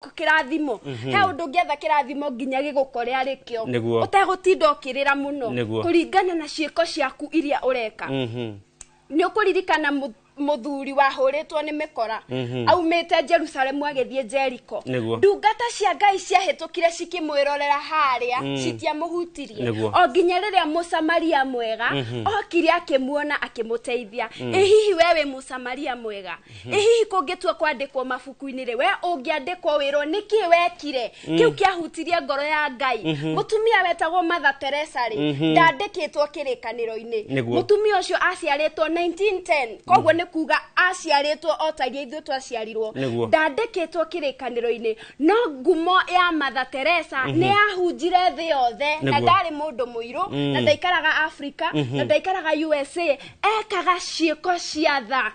kirathimo he undu ngetha kirathimo nginya gigukore arikio utegutinda ukirira muno kuringana na ciiko ciaku iria ureka ni ukuririkana muthuri wahuritwo ni mikora aumite Jerusalemu agithie Jericho ndungata cia Ngai ciahitukire cikimwirorera haria citiamuhutirie o nginya riria Musamaria mwega okire akimuona akimuteithia hihi wewe Musamaria mwega hihi kungitua kwandikwo mabuku-ini ri we ungiandikwo wirwo niki wekire kiu kiahutirie ngoro ya Ngai mutumia wetagwo Mother Teresa ri ndandikitwo kirikaniro-ini mutumia ucio aciaritwo 1910 kogwo ni kuga aciaritwo otagia ithu twaciarirwo ndandikitwo kirikaniro-ini no ngumo ya Mother Teresa ni ahunjire thi yothe na ndari mundu muiru na ndaikaraga Africa na ndaikaraga USA ekaga ciiko cia tha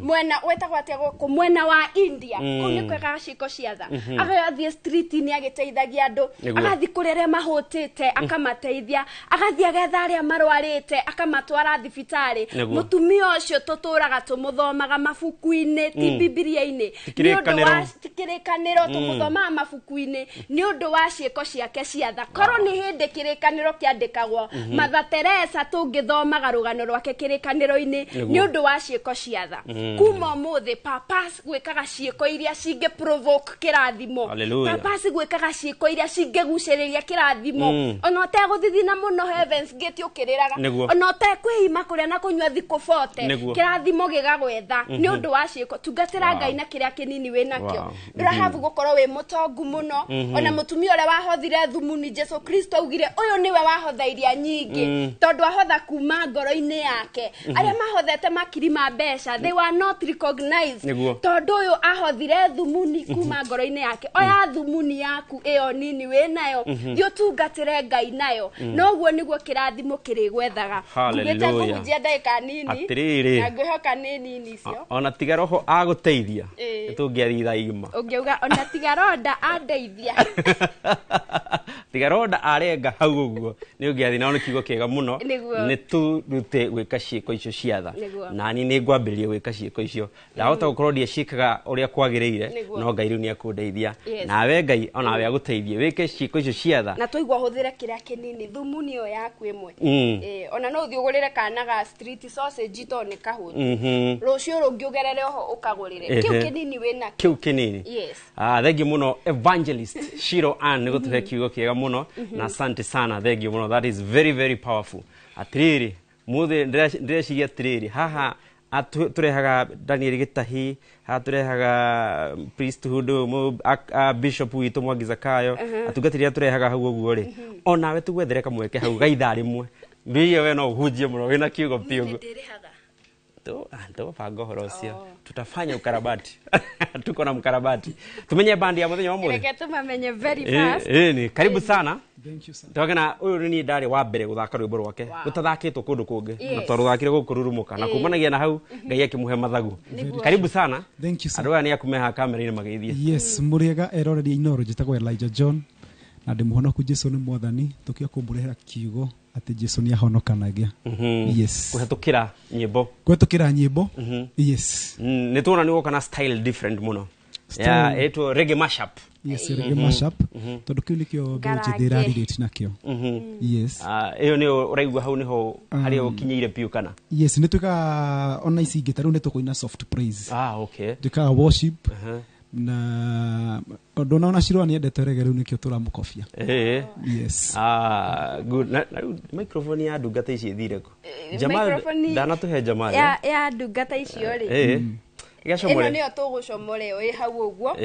mwena wetagwo atia guku mwena wa India kuu ni kwekaga ciiko cia tha agathie street ni agiteithagia andu agathi kurere mahutite akamateithia agathi agetha aria marwarite akamatwara thibitari mutumia ucio tuturaga tumuthomaga mabuku-ini ti Biblia-ini ni undu wa kirikaniro tumuthomaga mabuku-ini ni undu wa ciiko ciake cia tha korwo ni hindi kirikaniro kiandikagwo Mother Teresa tungithomaga rugano rwake kirikaniro-ini ni undu wa ciiko cia tha kuma muthi papas gwikaga ciiko iria cingi provoke kirathimo papas gwikaga ciiko iria cingiguciriria kirathimo ona uteguthithina muno Heavens Gate ukiriraga ona utekwihima kuria na kunywa thikũ 40 kirathimo gigagwetha ni undu wa ciiko tungatira Ngai na kiria kinini winakio ndurahavu gukorwo wi mutongu muno ona mutumia uria wahothire thumuni Jesu Kristo augire uyu niwe wahotha iria nyingi tondu ahotha kuma ngoro-ini yake aria mahothete makiri ma mbeca they were not recognized tondu uyu ahothire thumuni kuma ngoro-ini yake oya thumuni yaku iyo nini winayo thio tungatire Ngai nayo noguo niguo kirathimo kirigwethaga ngugite kuhunjia ndaika nini na ngwihoka ni nini cio ona tiga roho aguteithia tungiathitha igima ungiuga ona tiga ronda andeithia tiga ronda arenga hau uguo ni ungiathi na kiugo kiega muno ni turute gwika ciiko icio cia tha na ni ngwambiririe gwika ciiko icio ndahota gukorwo ndie ciikaga uria kwagiriire no Ngai riu ni akundeithia nawe Ngai ona we aguteithie wike ciiko icio cia tha na tuigwa huthire kiria kinini thumuni yo yaku imwe ona no thiugurire kana ga street sausage to ni kahunju rucio rungiugerere oho ukagurire kiu kinini wina kiu kinini thank you muno Evangelist Shiro Ann ni gutuhe kiugo kiega muno na asante sana thank you muno that is very very powerful atiriri muthe ndireciria atiriri haha turehaga Daniel Gitahi turehaga priesthood bishop witu Mwangi Zakayo atungatiria turehaga hau uguo ri ona we tugwethere kamweke hau gaitha rimwe mbiye we no uhunjie muno wina kiugo piugo ndo pango horosia tutafanya ukarabati tuko na mkarabati tumenye bandi ya muthenya omwe reke tumamenye very fast ni karibu sana thank you sana tokena uyu ni ndari wa mbere guthaka rwimbo rwake gutathakitwo kundu kungi twaruthakire gukururumuka na kumanagia na hau Ngai akimuhe mathagu karibu sana thank you sana aroga ni akumeha kamera-ini mageithie yes muriega eroreri inoro jitagwo Elijah John na ndimuhonoku Jesu ni mwathani tukia kumburehera kiugo ati Jesu ni ahonokanagia yes kuhetukira nyimbo yes ni tuona ni gukana style different muno eto reggae mashup yes reggae mashup tondu kiu nikio mbeje thira relate nakio yes iyo ni uraigua hau niho hari ukinyeire piu kana yes ni tuka ona ici gitaru ni tukoina soft praise okay tuka worship na ndona ona Shiro ni endete reggae riu nikio turamukofia yes good na microphone ya ndungata ici thire ko Jamal dana tuhe Jamal ya ndungata icio ri ino niyo tugucomore oi hau uguo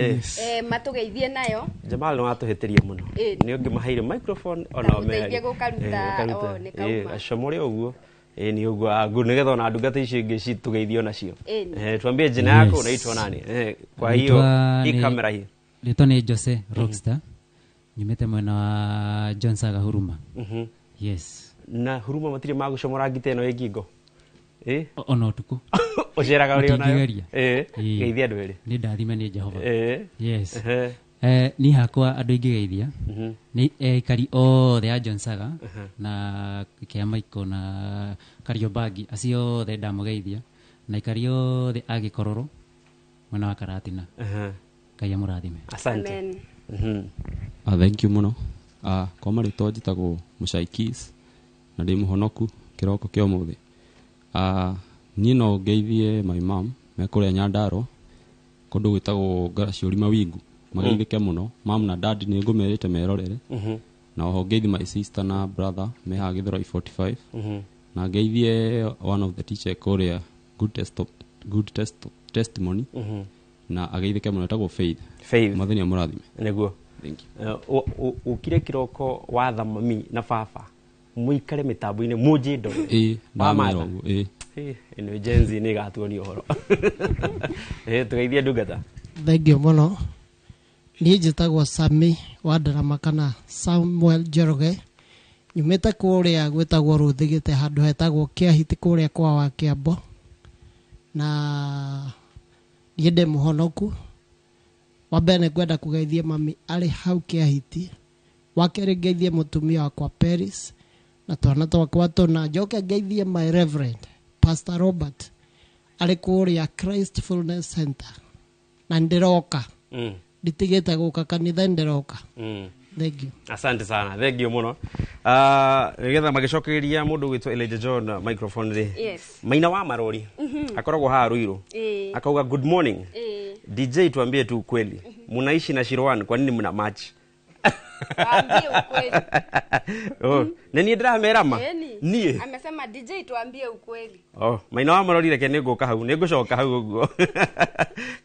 matugeithie nayo Jamal no atuhetirie muno ni ungimahaire microphone ona omehe gukaruta ni kauma acomore uguo ni uguo nigetha ona ndungata icio ingi citugeithio nacio tuambie jina yako unaitwa nani kwa hiyo hii kamera hii Lito ni Jose Rockstar nyumete mwena wa John Saga Huruma yes na Huruma matire magucomora ngiteno igingo ono tuko oceraga uri ona geithia andu eri ni ndathime ni Jehova yes ni hakwa andu ingi geithia ni ikari othe ya John Saga na kia Michael na Kariobangi acio othe ndamugeithia na ikari othe agikororo mwena wa Karatina Ngai amurathime. Asante. Thank you muno. Kwa marĩtwa njĩtagwo Muchaikis na ndĩ mũhonoku kĩroko kĩa ũmũthĩ. Niĩ no ngeithie my mom me kũrĩa Nyandarua kũndũ gwĩtagwo Ngaraciũri Mawingu. Mageithĩke mũno. Mom na dad nĩ ngũmerĩte merorere. Na oho ngeithi my sister na brother me ha Gĩthũrai 45. Na ngeithie one of the teacher kũrĩa good testimony. Na ageithĩke mũno etagwo Faith. Mathĩni amũrathime. Nĩguo. Thank you. Ukire kiroko watha mami na baba muikare mitambo-ini muje ndo ndamero ino jenzi ni gatuoni uhoro tugeithie ndungata. Thank you muno. Ni njĩtagwo Sami wa Ndarama kana Samuel Njoroge. Nyumĩte kũrĩa gwĩtagwo Rũthigĩte handũ hetagwo Kĩahiti kũrĩa kwa wa Kĩambo. Na niĩ ndĩ mũhonoku. Wambere ngwenda kugeithia mami arĩ hau Kĩahiti. Wakerĩ ngeithie mũtumia wakwa Paris na twana twakwa tũna. Njoke ngeithie my reverend Pastor Robert arĩ kũrĩa Christ Fullness Center. Na ndiroka. Nditigĩte gũka kanitha ndiroka. Thank you. Asante sana. Thank you muno. Nigetha magicokereria mũndũ gwitwo Elijah John microphone ri. Yes. Maina wa Marori. Akoragwo ha Ruiru. Akauga good morning. DJ tuambie tu ukweli. Munaishi na Shirwan kwa nini mna match? Tuambie ukweli. Nani ndĩramera ma? Nie. Amesema DJ tuambie ukweli. Maina wa Marori reke nĩngũka hau, nĩngũcoka hau ũguo.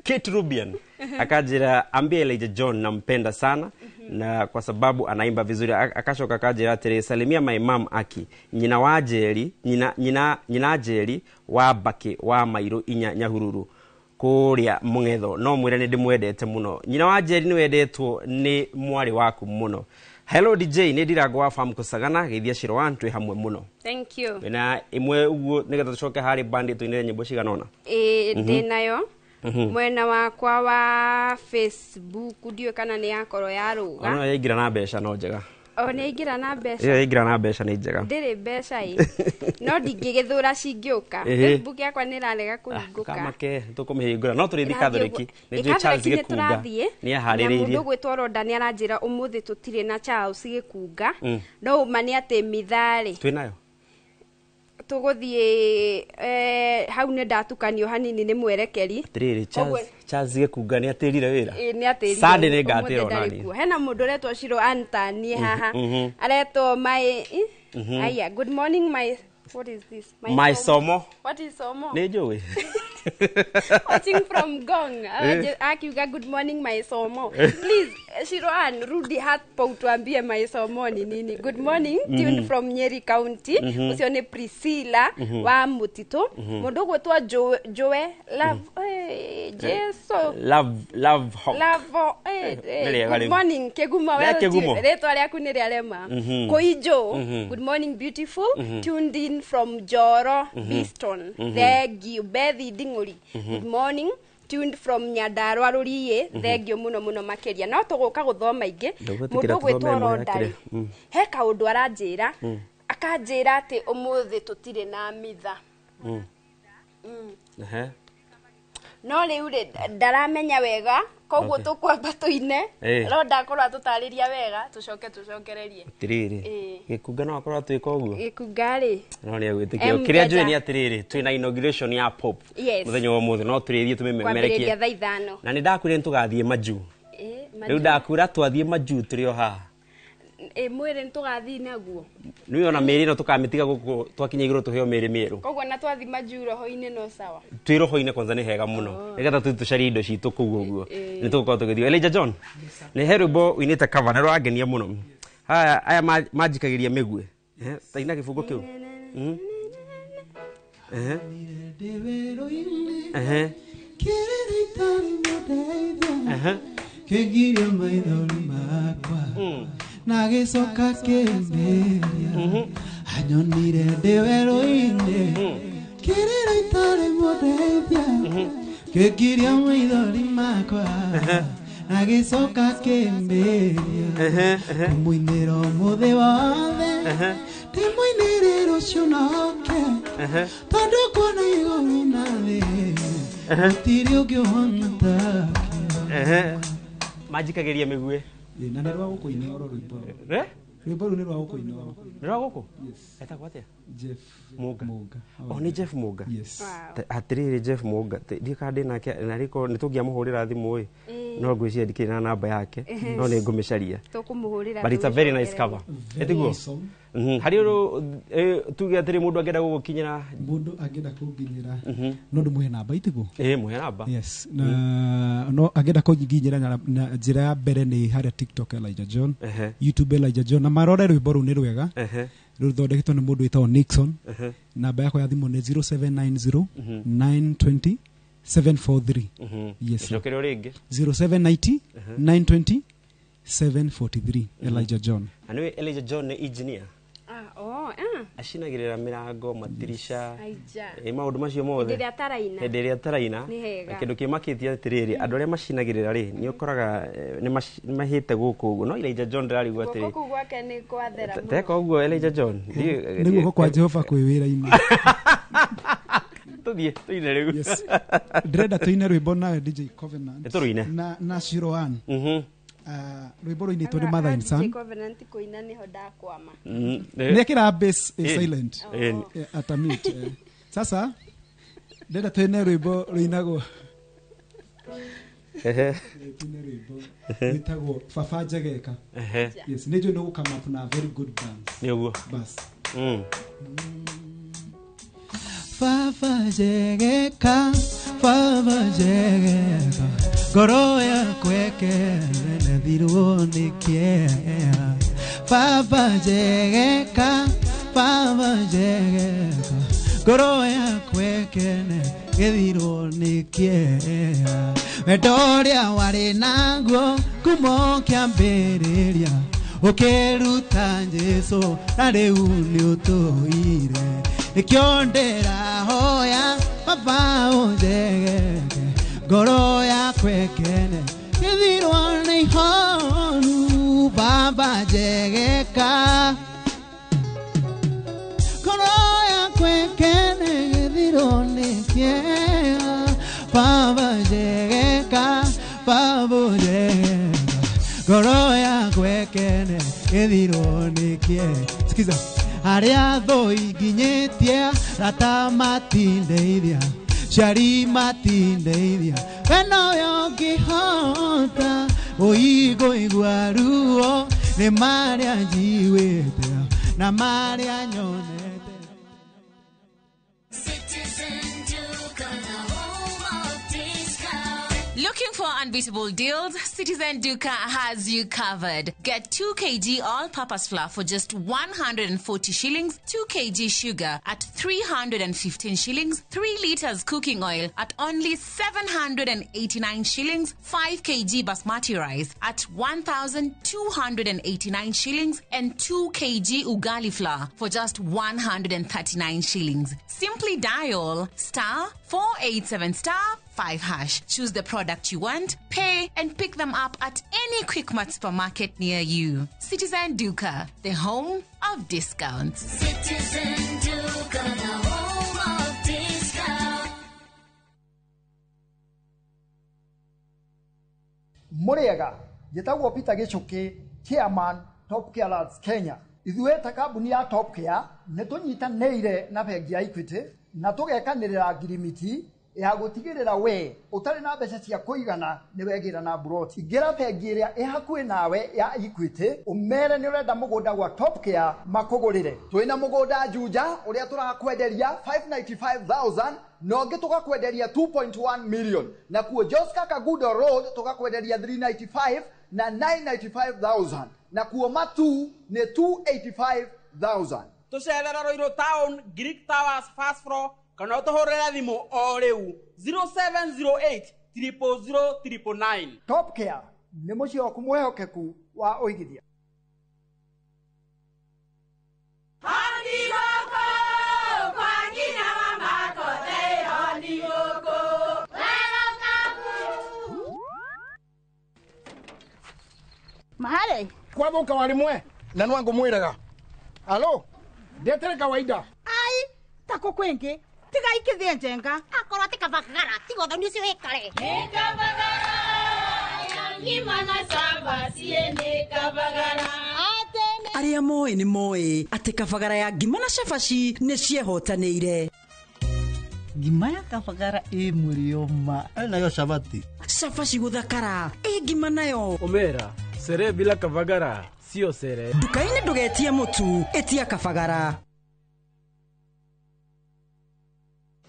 Kate Rubian akajira ambie Elijah John nampenda sana na kwa sababu anaimba vizuri. Akashoka akajira tere salimia my mom Aki nyina wa Jeri nyina Jeri wa Bake wa Mairo inya Nyahururu kuria Mung'etho no mwire ni ndimwendete muno. Nyina wa Jeri ni wendetwo ni mwari waku muno. Hello DJ ni ndiragwa farm kusagana geithia Shirwan twi hamwe muno. Thank you. Na imwe uguo nigetha tucoke hari bandi tuinire nyimbo ciganona. Ndinayo. Mwena wakwa wa Facebook ndiwe kana ni yakoro ya ruga. Ona yaingira na mbeca no njega. Ni yaingira na mbeca. Iyo yaingira na mbeca ni njega. Ndiri mbeca i. No ndingigithura cingĩũka. Facebook yakwa ni rarega kũhingũka. Kamake tukumihingura no turithi Katholiki ni ndio Charles Gĩkunga. Ni aharĩrĩirie. Mũndũ gwĩtwo Roda ni aranjĩra ũmũthĩ tũtirĩ na Charles Gĩkunga. No mani atĩ mithari. Twinayo. Tuguthie hau ne ndatukanio hanini ni mwerekeri. Tiriri Charles Gĩkunga ni atirire wira. Ni atirire. Sande ni ngatira onani. Hena mundu retwo Shiro Antani haha. Aretwo my aya good morning my what is this? My somo. What is somo? Ni njui. Watching from Gong. Akiuga good morning my somo. Please Shiroan rudi hapo utuambie my somo ni nini. Good morning tuned from Nyeri County. Ucio ni Priscilla wa Mutito. Mundu gwetwa Joe love Jeso. Love Good morning Keguma wewe. Retwa ryaku ni rĩarema. Koijo. Good morning beautiful. Tuned in from Joro Biston. Thank you Bethi Dinguri. Good morning tuned from Nyandarua Ruriye. Thank you muno muno makeria. No tuguka guthoma ingi. Mundu gwetwo Rodari. He kaundu aranjira. Akanjira ati umuthi tutire na mitha. No riu ndaramenya wega koguo tukwamba tuine Roda akorwo atutariria wega tucokererie tiriri Gĩkunga no akorwo atwika uguo Gĩkunga ri no ni agwitikio kiria njui ni atiriri twina inauguration ya pop muthenya wa muthi no turithie tumimemerekie na ni ndakwire ntugathie maju riu ndakwira twathie maju turio ha mwere ntugathie naguo ni ona meri no tukamitiga guku twakinya iguru tuheo meri meru koguo na twathi maju roho-ine no sawa roho-ine kwanza ni hega muno nigetha tucarie indo citu kuu uguo ni tugukorwo tugithio Elijah John ni herbo winite cover na rwangenia muno aya majikagiria migwe taina kifungo kiu kegiria maithori makwa na gicoka kĩmberia anyonire ndĩ werũ-inĩ kĩrĩra itarĩ mũndeithia kegiria maithori makwa na gicoka kĩmberia mũinĩra ũmũthĩ wothe ndĩmũinĩre rũciũ noke tondũ kuona igũrũ na thĩ gũtirĩ ũngĩ ũhona take majikageria migue na nä rwa gå kå ine oro rwimbo rå nä rwa gå kå ine oro nä rwa gå kå etagwo atä Jeff Muga nä Jeff Muga atä rä rä Jeff Muga ndiä ka ndä nake na rä ko nä tå ngä amå hå rä ra thimå ä no ngwä cia ndikä na namba yake no nä ngå mä caria but it's a very nice cover etiguo harä å tuge atä rä må ndå angenda gå gå kinyä ra må ndå angenda kå nginyä ra no ndå må he namba itiguo må he namba no angenda kå nginyä ra na njä ra ya mbere nä harä a TikTok Elijah John YouTube Elijah John na marore rwimbo rå nä rwega rå thondeketwo nä må ndå wä Nixon namba yakwa ya thimå nä 0790 920 743 yes 0790 920 743 Elijah John anyway Elijah John nä engineer acinagirira mirango matirisha maundu macio mothe hĩndĩ ĩrĩa taraina kĩndũ kĩmakitie atiriri andũ arĩa macinagirira ri ni ukoraga ni mahite guku uguo no Elijah John ndarigwo atiri guku gwake ni kwathera teka uguo Elijah John niguo kwa Jehova kwĩ wĩra-inĩ tuthie tuine riu ndĩrenda tuine rwĩmbo nawe DJ Covenant turuine na Shiro Ann rwĩmbo rũinĩtwo nĩ Mother and Son Covenant kuina niho ndakwama nekĩra bass silent at a mute sasa ndĩrenda tuine rwĩmbo rũinagwo tuine rwĩmbo rwĩtagwo Baba Njegeka yes nĩ njũĩ nĩ gũkama up na very good bands nĩ ũguo bas Baba Njegeka ngoro yakwa ĩkenethirwo nĩ kĩeha Baba Njegeka ngoro yakwa ĩkenethirwo nĩ kĩeha wendo ũrĩa warĩ naguo kuma kĩambĩrĩria ũkĩruta Jesũ na rĩu nĩ ũtũire nikio ndĩrahoya Baba ũnjegeke ngoro yakwa ĩkene gĩthirwo nĩ ihonu Baba Njegeka ngoro yakwa ĩkene gĩthirwo nĩ kĩeha Baba Njegeka ngoro yakwa ĩkene gĩthirwo nĩ kĩeha sikiza arĩa thũ inginyĩtie rata matindeithia ciari matindeithia we nowe ũngĩhota ũigũigua ruo nĩ marĩa njiwĩte na marĩa nyonete Looking for unbeatable deals? Citizen Duka has you covered. Get 2 kg all-purpose flour for just 140 shillings, 2 kg sugar at 315 shillings, 3 liters cooking oil at only 789 shillings, 5 kg basmati rice at 1,289 shillings, and 2 kg ugali flour for just 139 shillings. Simply dial *487*5#. Choose the product you want, pay, and pick them up at any Quickmart supermarket near you. Citizen Duka, the home of discounts. Citizen Duka, the home of discounts. Muriega, Yetagwo Peter Gichuki, Chairman, Top Care Lads Kenya. Ithuĩ ta kambuni ya Top Care nĩ tũnyitanĩire na bengi ya Equity na tũgekanĩrĩra ngirimiti ya gũtigĩrĩra we ũtarĩ na mbeca cia kũigana nĩ wegĩra na buroti. Ingĩra bengi ĩrĩa ĩ hakuhĩ nawe ya Equity ũmere nĩ ũrenda mũgũnda gwa Top Care makũgũrĩre. Twĩna mũgũnda Juja ũrĩa tũrakwenderia 595,000 na ũngĩ tũgakwenderia 2.1 million. Na kuo Joska Kagudo Road tũgakwenderia 395 na 995,000. Na kuo Matu nĩ 285,000. Tucerera Roiro Town, Greek Towers, Fast Floor, kana ũtũhũrĩre thimũ o rĩu 0708 000 999. Top Care nĩ mũciĩ waku mwĩhokeku wa ũigithia. Mahali kwa boka walimwe na nwangu mwiraga. Alo, ndetere kawaida. Ai, tako kwenge. Tiga ikithie njenga. Akorwo tikabagara, tigo thoni cio hikare. Tikabagara. ngimana samba siende Kabagara. Aria moe ni moe ate Kabagara ya ngimana shafashi ne ciehotanĩire. Ngima ya Kabagara murioma nayo shabati. Shafashi guthakara ngima nayo. Omera sere bila Kabagara sio sere. Dukaini ndugetie mutu etia Kabagara.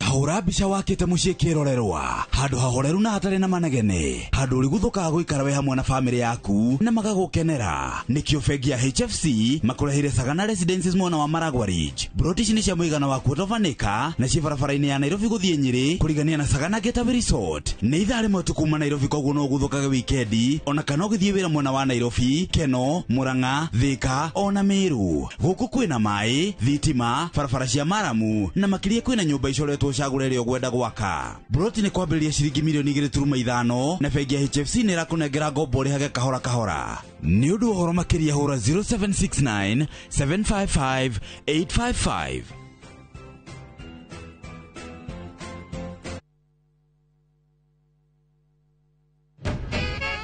Hahura bica wakite muciĩ kĩrorerwa handũ hahoreru na hatarĩ na manegene handũ ũrĩ gũthũkaga gũikara we hamwe na famĩlĩ yaku na magagũkenera nĩkĩo bengi ya HFC makũrehire Sagana Residences mwena wa Maragwa Ridge. Broti ici nĩ cia mũigana wa quarter of an acre na ciĩ barabara-inĩ ya Nairobi gũthiĩ Nyĩrĩ kũrigania na Sagana Getaway Resort. Nĩ ithaa rĩmwe tu kuma Nairobi, koguo no gũthũkage wikendi ona kana ũgĩthiĩ wĩra mwena wa Nairobi, Keno, Murang'a, Thika ona Meru. Gũkũ kwĩna maĩ, thitima, barabara cia maramu na makĩria kwĩna nyũmba icoretwo cagũrĩre ũgwenda gwaka. Broti nĩ kwambĩrĩria ciringi mirioni 2.5 na bengi ya HFC nĩ ĩrakũnengera ngombo rĩhage kahora kahora. Nĩ ũndũ ũhoro makĩria hũra 0769 755 855.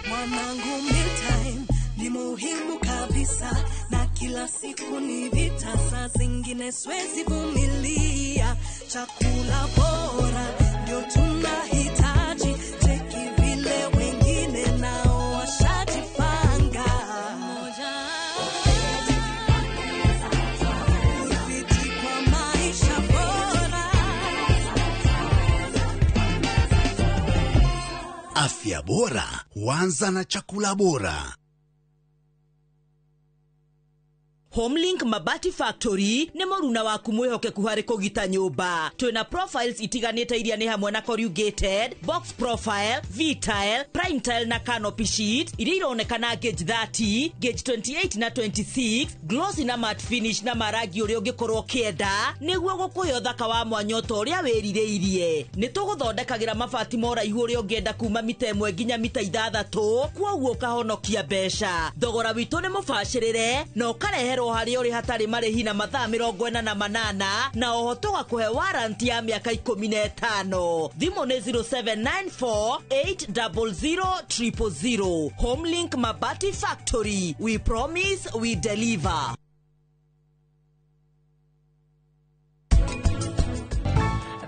Mwanangu mealtime ni muhimu kabisa na kila siku ni vita, saa zingine siwezi vumilia. Chakula bora ndio tunahitaji, cheki vile wengine nao washajipanga. Ufiti kwa maisha bora. Afya bora huanza na chakula bora. Homelink Mabati Factory nĩ mũruna waku mwĩhokeku harĩ kũgita nyũmba. Twĩna profiles itiganĩte iria nĩ hamwe na corrugated, box profile, V-tile, prime tile na canopy sheet iria ironekana gauge 30, gauge 28 na 26, glossy na matte finish na marangi ũrĩa ũngĩkorwo kĩenda nĩguo gũkũhe ũthaka wa mwanya ũrĩa wĩrirĩirie. Nĩ tũgũthondekagĩra mabati ma ũraihu ũrĩa ũngĩenda kuma mita 1 nginya mita 6, kwoguo ũkahonokia mbeca. Thogora witũ nĩ mũbacĩrĩre na ũkareherwo harĩ ũrĩ hatarĩ marĩhi na mathaa 48 na oho tũgakũhe warranty ya mĩaka 15. Thimũ nĩ 0794 800 000. Homelink Mabati Factory, we promise we deliver.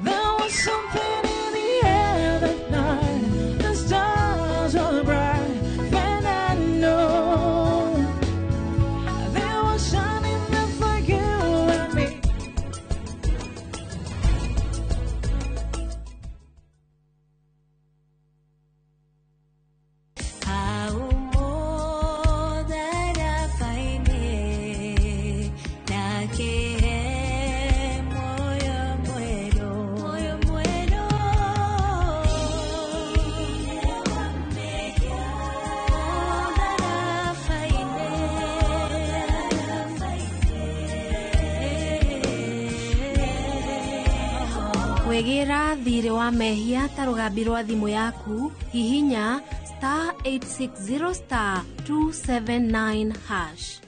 There was something in the air that night. The stars were bright, and I know they were shining there for you and me. How more that I find it, moyo muero. Kwegera thirĩ wa mehia ta rũgambi rwa thimũ yaku hihinya *860*279#.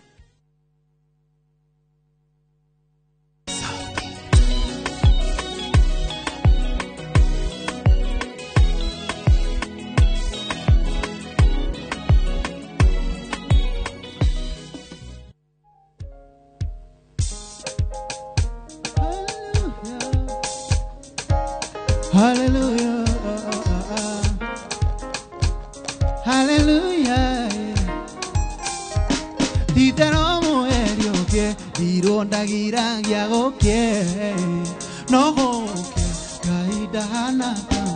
Hallelujah, hallelujah. Titero muerio que dironda giragia goke no goke kaidana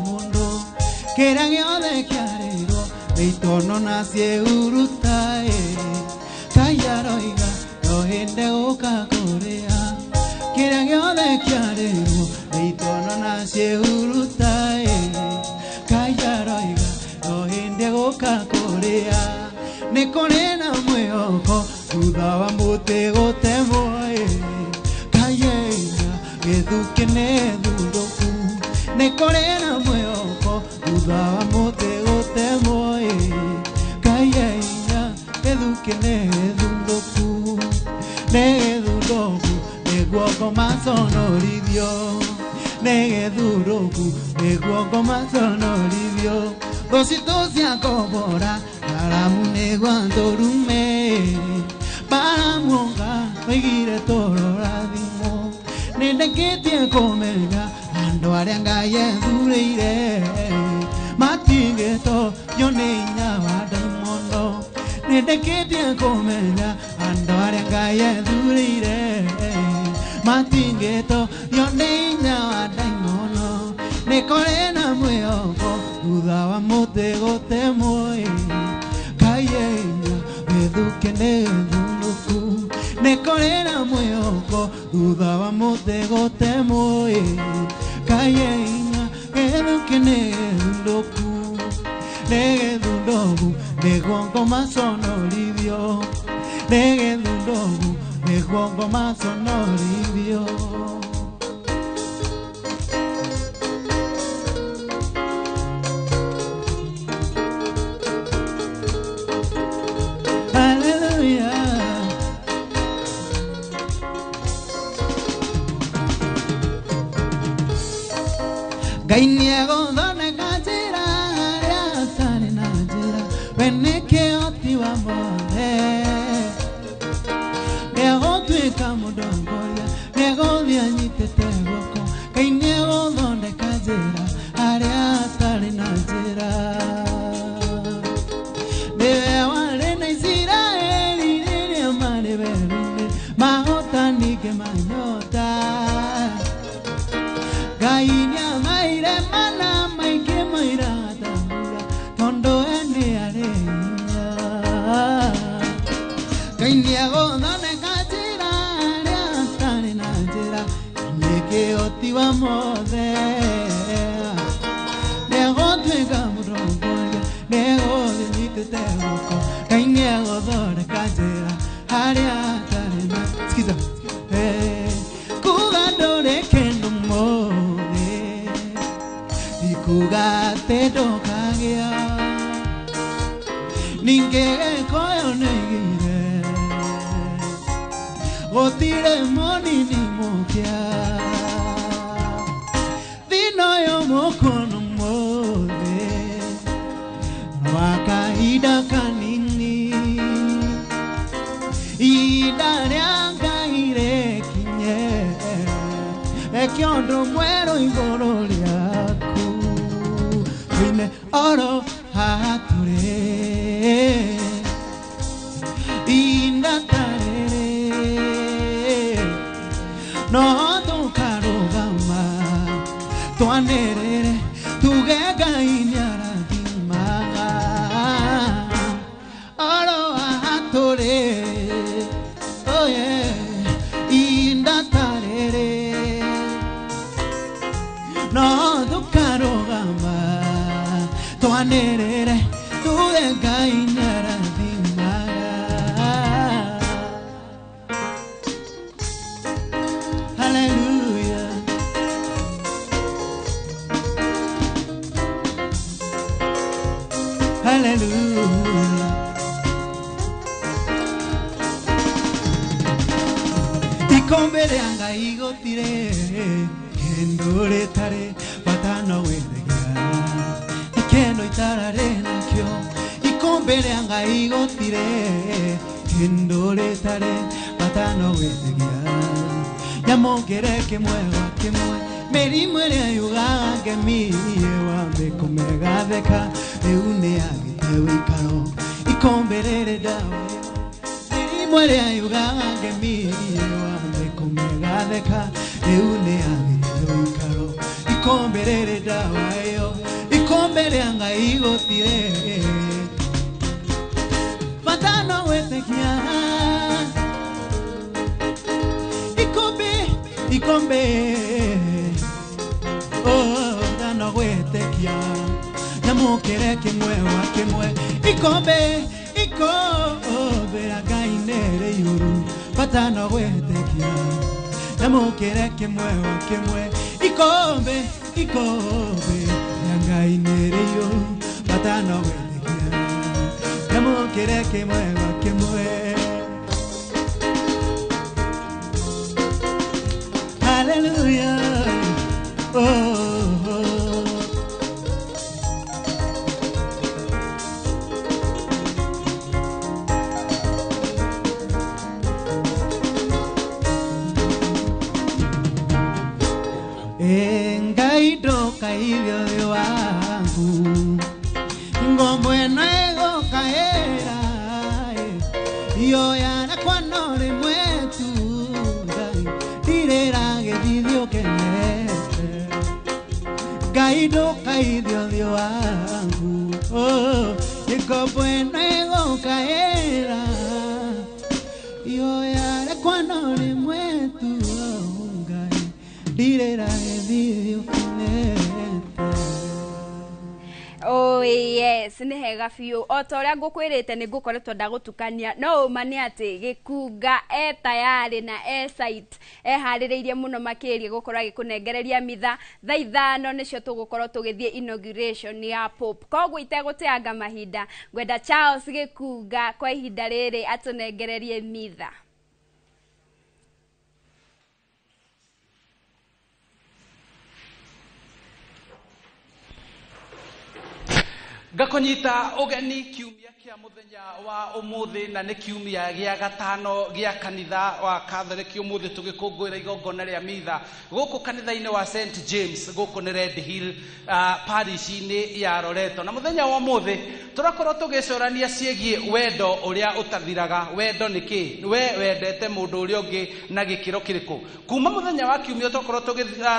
mundo kerangio de kiarero leitono nacie urutae kayaroiga no hende oka korea kerangio de kiarero leitono nacie urutae kayaroiga no hende oka korea nekorena mwehoko thutha wa mũtĩ gũtemwo kayeina gĩthukene thurũku nekorena mwehoko thutha wa mũtĩ gũtemwo kayeina gĩthukene thurũku negĩthurũku nĩguo ngomaconorithio negĩthurũku nĩguo ngomaconorithio thũ citũ cia ngobora Aramune guandorume Paramonga Megire toro radimo Nende que te comega Ando arianga yedureire Matingeto yo niña wadaimono Nende que te comega Ando arianga yedureire Matingeto yo niña wadaimono Nekorena mueoko Udaba motego te moi Kayeya Eduke nedunuku Nekorena mueoko Udaba motego te moi Kayeya Eduke nedunuku Negedunogu Negongo masono livio Negedunogu Negongo masono livio Gainiego done gajira ya sani najira venike oti wa mode nego tu kamudongoya nego vianyite tegoko gainiego done gajira ya sani najira debe wale na isira eli amane verune mahota nike manyota gainia maire mana maike maira tambura tondo ene areya gainia godane gajira ya tane najira neke otiwa mode nego twega murongoya nego nite tegoko gainia godane gajira aria tane na skiza kugadore kendo mo Kugate dokagea Ninge koyo negire Gotire moni ni mokia Dino yo mokono mode Wakaida kanini Ida reanga ire kinye Ekiondo muero igoroliaku Vine oro hature Inda tarere No tu karugama Tuanerere Tugega inyara dimaga Oro hature Oh yeah Inda tarere No tu karugama Tuanerere Tugega inyara dimaga Hallelujah Hallelujah Ikombere anga igotire Kendore tare Batano wedega Ikeno itarare nakyo Ikombere anga igotire Kendore tare Batano wedega Yamongere kemwewa kemwe Meri mwere ayuga Kemiye wambe komega deka Eune agite wikaro Ikomberere dawa Meri mwere ayuga Kemiye wambe komega deka Eune agite wikaro Ikomberere dawa yo Ikombere anga igotire Batano wetekia Ikombe Oh, dano wetekia Nyamukere kemwe wa kemwe Ikombe Ragainere yuru Batano wetekia Nyamukere kemwe wa kemwe Ikombe Ragainere yuru Batano wetekia Nyamukere kemwe wa kemwe Hallelujah. Oh. kaithio wangu ngombe nego kaera yo yana kwano le mwetu direra gethithio kenete gaido kaithio wangu ngombe nego kaera yo yana kwano le mwetu direra gethithio kenete. Oh yes, nĩ hega biũ. O ta ũrĩa ngũkwĩrĩte nĩ ngũkoretwo ndagũtukania no ũma nĩ atĩ Gĩkunga tayari na site eharĩrĩirie mũno makĩria gũkorwo agĩkũnengereria mitha thaa 5 nĩcio tũgũkorwo tũgĩthiĩ inauguration ya Pope. Koguo itegũteanga mahinda ngwenda Charles Gĩkunga kwa ihinda rĩrĩ atũnengererie mitha. Gakonyita ogeni kiumia kia muthenya wa umuthi na ni kiumia gia gatano gia kanitha wa Catholic umuthi tugikungwira igongona ria mitha guku kanitha-ini wa St James guku ni Red Hill parish-ini ya Loreto. Na muthenya wa umuthi turakorwo tugicurania ciegie wendo uria utathiraga. Wendo niki we wendete mundu uria ungi na gikiro kiriku. Kuma muthenya wa kiumia turakorwo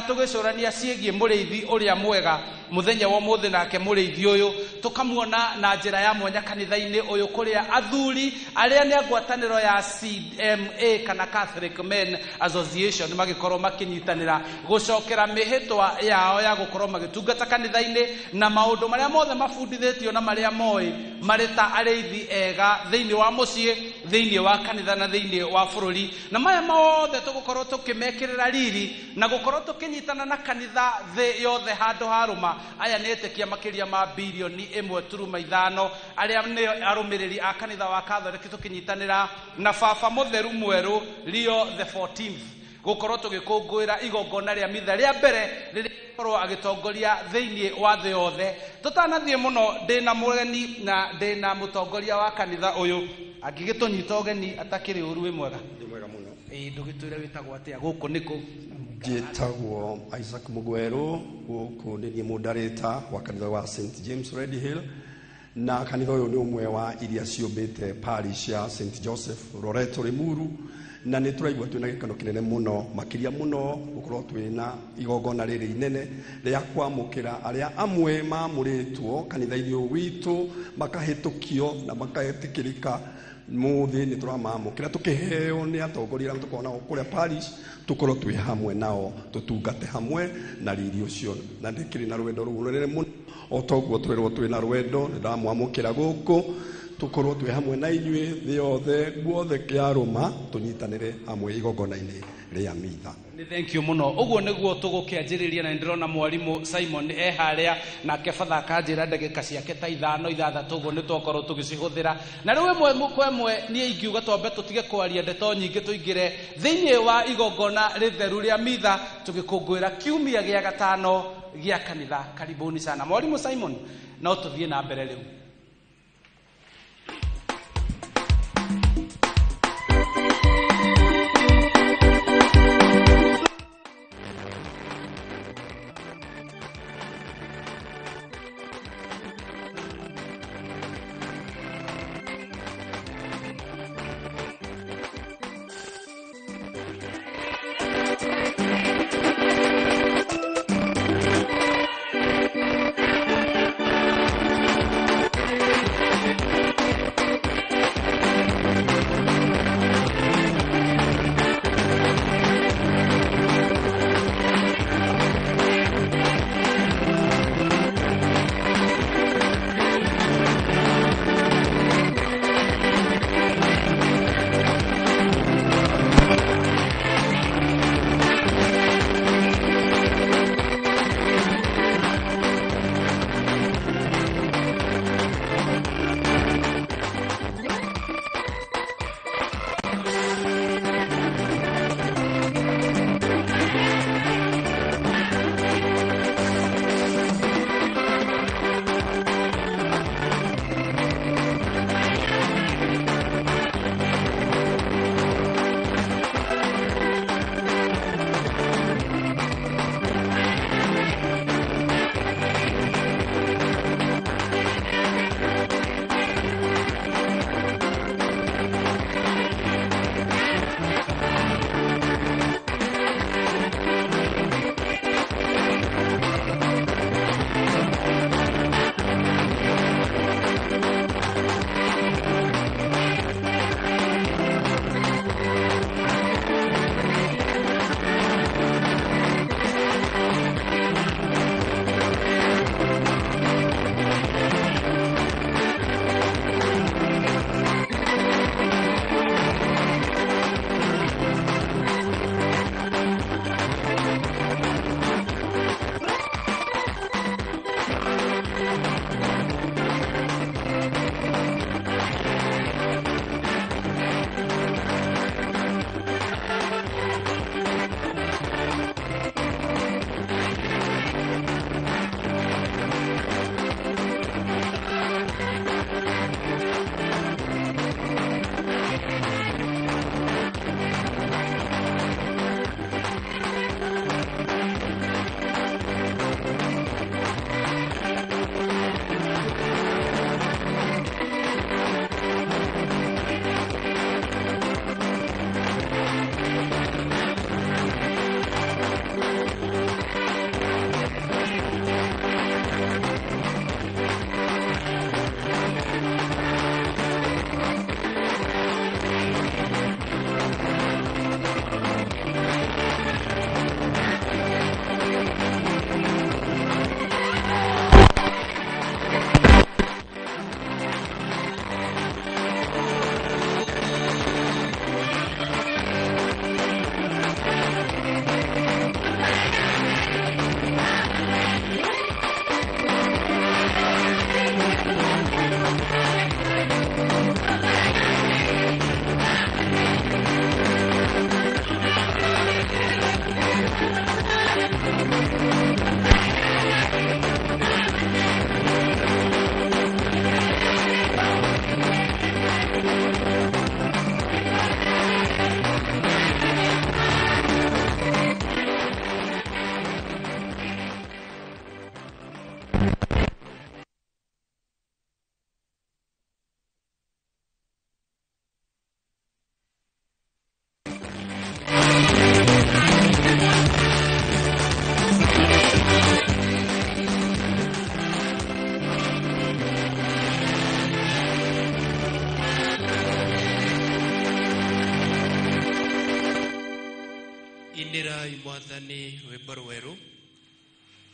tugicurania ciegie muriithi uria mwega. Muthenya wa umuthi nake muriithi uyu tukamuona na njira ya mwanya kanitha-ini uyu kuria athuri aria ni ngwataniro ya CMA kana Catholic Men Association magikorwo makinyitanira gucokera mihitwa yao ya gukorwo magitungata kanitha-ini na maundu maria mothe mabundithitio na maria moi marita areithi ega thiini wa mucii thiini wa kanitha na thiini wa bururi na maya mothe tugukorwo tukimekirira riri na gukorwo tukinyitana na kanitha thi yothe handu haruma. Aya ni etekia makiria ma bilioni 1.5 aria ni arumiriri a kanitha wa Catholic tukinyitanira na baba mutheru mweru Leo the 14th gukorwo tugikungwira igongona ria mitha ria mbere riria korwo agitongoria thiini wa thi yothe. Tutanathie muno ndina mugeni na ndina mutongoria wa kanitha uyu angigitunyita ugeni atakiri uru wi mwega ndi mwega muno ndugitwire witagwo atia guku niku njitagwo Isaac Mugweru guku ni mudarita wa kanitha wa St James Red Hill na kanitha uyu ni umwe wa iria ciumbite parish ya St Joseph Loreto Limuru na ni turaigua twina gikano kinene muno makiria muno gukorwo twina igongona riri inene ria kwamukira aria amwe mamuritwo kanitha-ini witu makahitukio na makaetikirika muthi ni turamamukira tukiheo ni atongoria tukona kuria parish tukorwo twi hamwe nao tutungate hamwe na riri ucio na ndikiri na rwendo runene muno otoguo twirwo twina rwendo ndamwamukira guku tukorwo twi hamwe na inyui thi yothe guothe kiaruma tunyitanire hamwe igongona-ini ria mitha. Thank you muno. Uguo niguo tugukianjiriria na ndirona mwarimu Simon haria na kefatha kanjira ndagika ciake ta 5-6 uguo ni twakorwo tugicihuthira na riu mwe kwemwe ni ingiuga twambe tutige kwaria ndeto nyingi tuingire thiini wa igongona ritheru ria mitha tugikungwira kiumia gia gatano gia kanitha. Karibuni sana mwarimu Simon, no tuthie na mbere riu. indira imwathani rwimbo rweru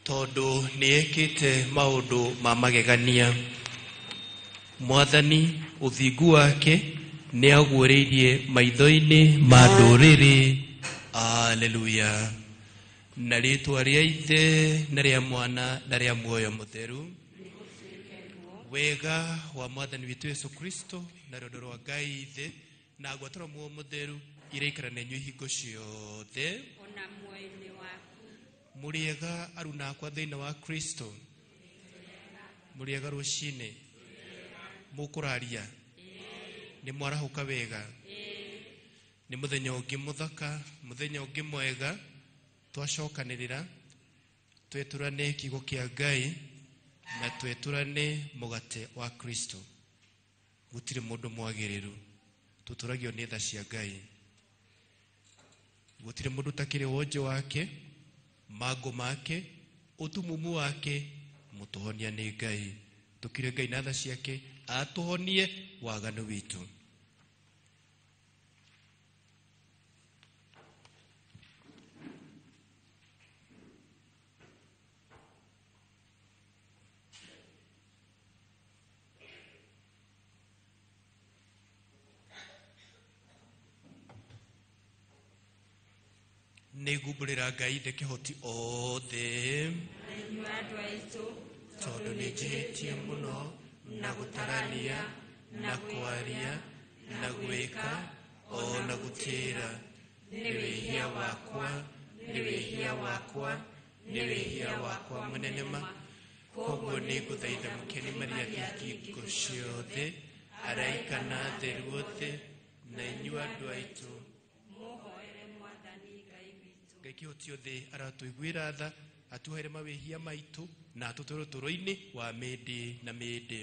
tondu niekite maundu ma magegania. Mwathani uthingu wake ni aguũrĩirie maitho-inĩ ma ndũrĩrĩ. Haleluya. Na rĩĩtwa rĩa Ithe na rĩa Mwana na rĩa Muoyo Mũtheru, wega wa Mwathani witũ Yesu Kristo na rwendo rwa Ngai Ithe na ngwatanĩro Muoyo Mũtheru iroikara na inyuĩ hingo ciothe. Ona muoyo-inĩ waku. Mũrĩega aruna akwa thĩinĩ wa Kristo. Mũrĩega rũcinĩ. Mũkũraria. Nĩ mwarahũka wega. Nĩ mũthenya ũngĩ mũthaka, mũthenya ũngĩ mwega twacokanĩrĩra twetũrane kiugo kĩa Ngai na twetũrane mũgate wa Kristo. Gũtirĩ mũndũ mwagĩrĩru, tũtũragio nĩ tha cia Ngai. Gũtirĩ mũndũ ũtakĩrĩ wonje wake, mango make, ũtumumu wake, mũtũhonia nĩ Ngai. Tũkire Ngai na tha ciake atũhonie waganu witũ. Nĩngũmbũrĩra Ngai Ithe kĩhoti othe tondũ nĩnjĩhĩtie mũno na gũtarania na kwaria na gwĩka o na gũtĩĩra. Nĩ wĩhia wakwa, nĩ wĩhia wakwa, nĩ wĩhia wakwa mũnene ma. Koguo nĩngũthaitha Mũkeni Maria thingo ciothe, araika na atheru othe na inyuĩ andũ aitũ Ngai kĩhoti othe aratũiguĩra tha, atuhere mawĩhia maitũ na atũtũre ũtũũro-inĩ wa mĩndĩ na mĩndĩ.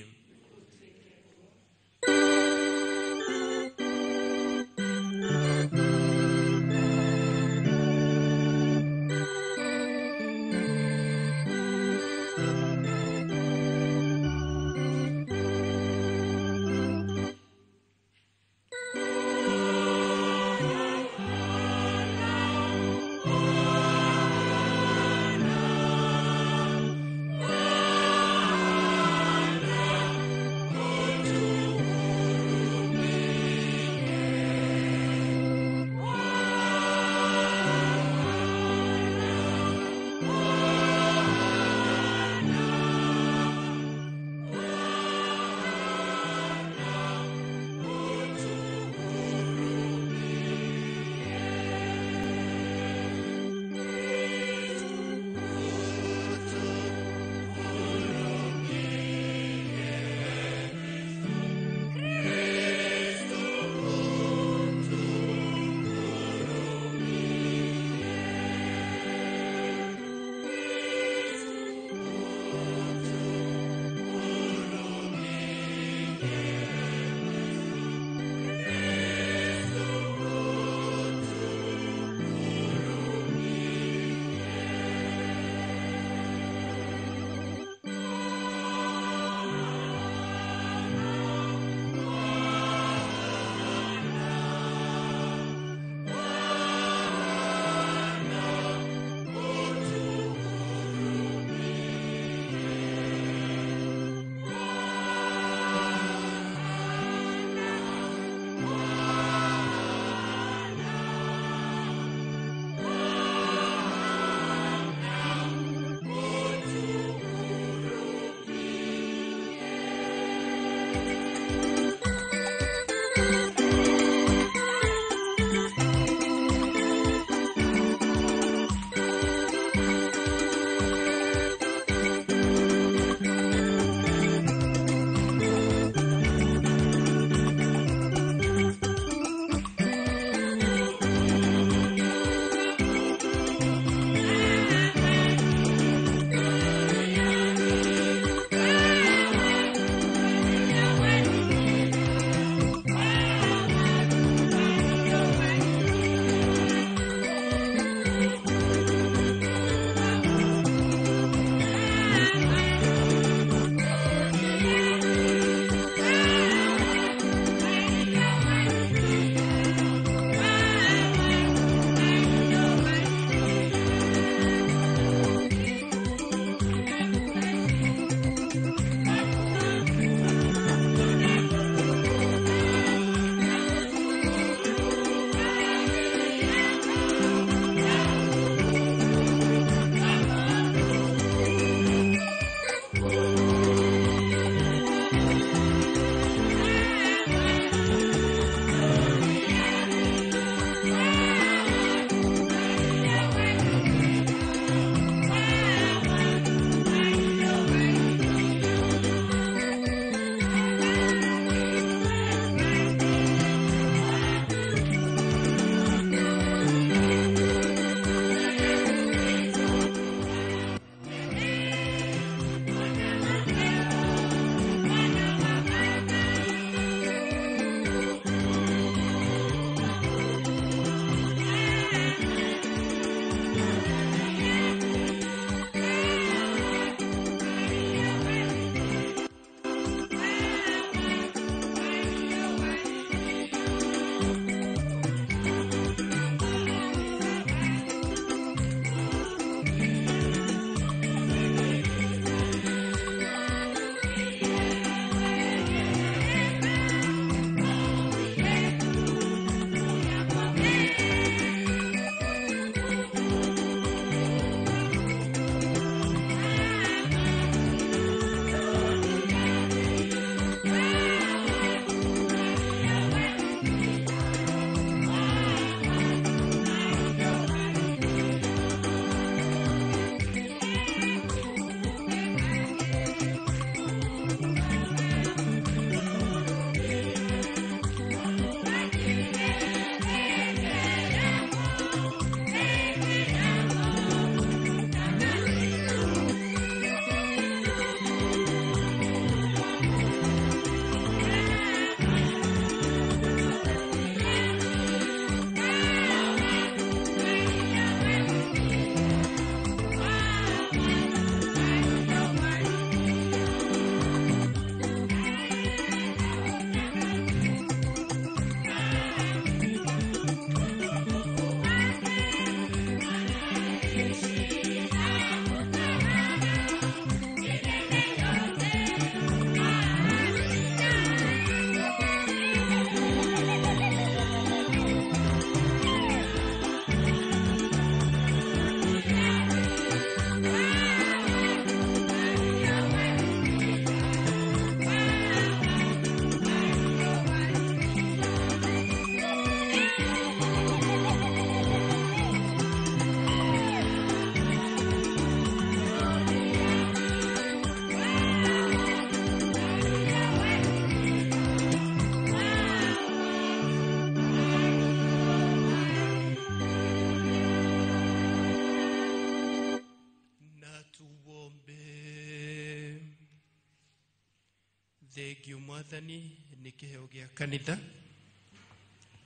Thengiũ Mwathani nĩ kĩheo gĩa kanitha,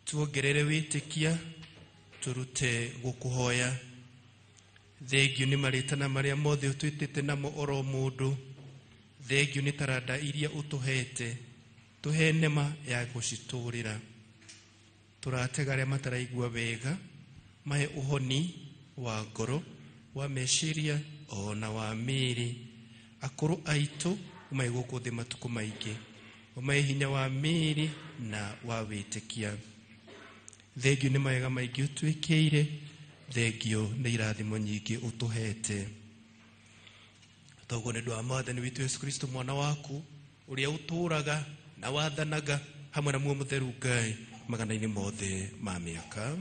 tuongerere wĩtĩkia, turute gũkũhoya. Thengiũ nĩ marĩtana marĩa mothe ũtwĩtĩte namo oro mũndũ. Thengiũ nĩ taranda iria ũtũhete, tũhe nema ya gũcitũũrĩra. Tũratega arĩa mataraigua wega, mahe ũhoni wa ngoro, wa meciria ona wa mĩĩrĩ. Akũrũ aitũ umahe gũkũ thĩ matukũ maingĩ, umahe hinya wa mĩĩrĩ na wa wĩtĩkia. Thengiũ nĩ mawega maingĩ ũtwĩkĩire, thengiũ nĩ irathimo nyingĩ ũtũhete. Toguo nĩ ũndũ wa Mwathani witũ Yesu Kristo mwana waku, ũrĩa ũtũũraga na wathanaga hamwe na muoyo mũtheru Ngai magana-inĩ mothe ma mĩaka.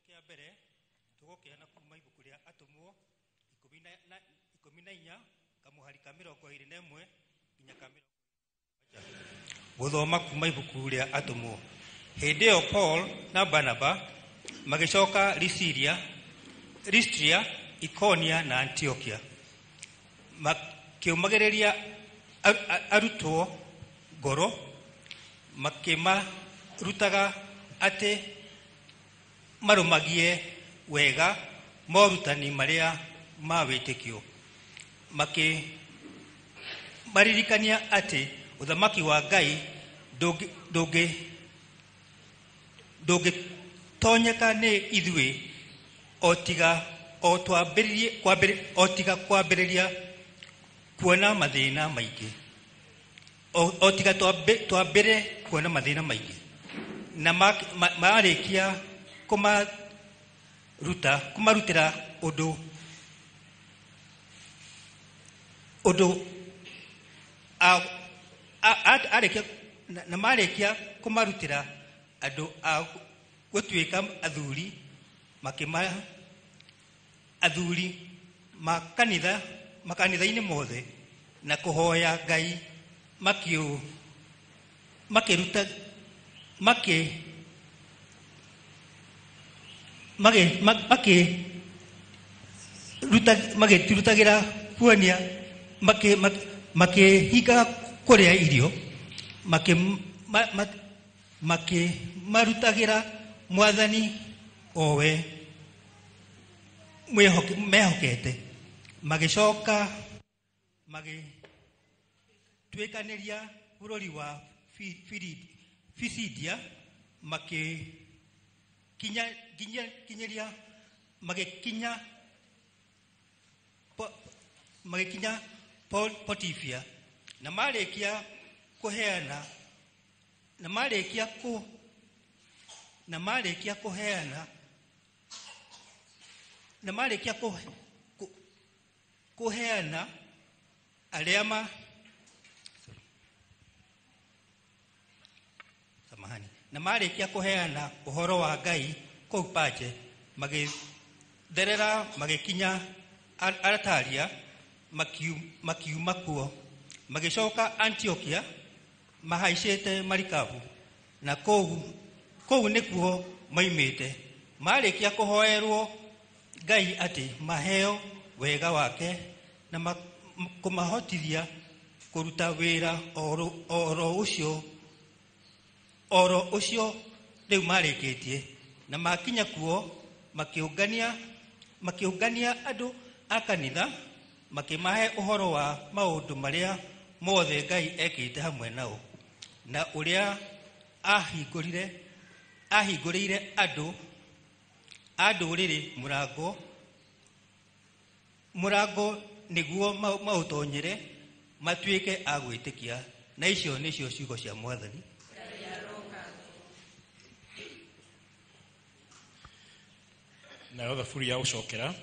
Kĩa mbere tũgũkĩana kuma ibuku rĩa Atũmwo 14 kamuhari ka 21 nginya ka 17. Gũthoma kuma ibuku rĩa Atũmwo. Hĩndĩ ĩyo Paul na Barnaba magĩcoka Lystria, Ikonia na Antiokia, makĩũmagĩrĩria arutwo ngoro, makĩmarutaga atĩ marumagie wega morutani marĩa ma wĩtĩkio, maririkania atĩ ũthamaki wa Ngai ndũngĩtonyeka nĩ ithuĩ o tiga kwambĩrĩria kuona mathĩna maingĩ, o tiga twambĩre kuona mathĩna maingĩ, na marĩkia kumarutĩra ũndũ na marĩkia kumarutĩra andũ a gũtuĩka athuri, athuri makanitha-inĩ mothe na kũhoya Ngai, makĩrutagĩra kuonia, makĩhinga kũrĩa irio, marutagira mwathani owe mehokete magicoka magitwikaniria bururi wa Pisidia kinyeria magikinya Potifia na marekia kuheana na marekia kuheana aria na marekia kuheana uhoro wa Ngai kou Paje magitherera magikinya Arataria makiuma kuo magicoka Antiokia mahaicete marikabu na kou nikuo maimite marekia kuhoerwo Ngai ati maheo wega wake na kumahotithia kuruta wira oro ucio riu mareketie na makinya kuo makiungania andu a kanitha makimahe uhoro wa maundu maria mothe Ngai ekite hamwe nao na uria ahingurire andu riri murango niguo mautonyere matuike agwitikia na icio nicio ciugo cia mwathani. Nayo thaburi ya gucokera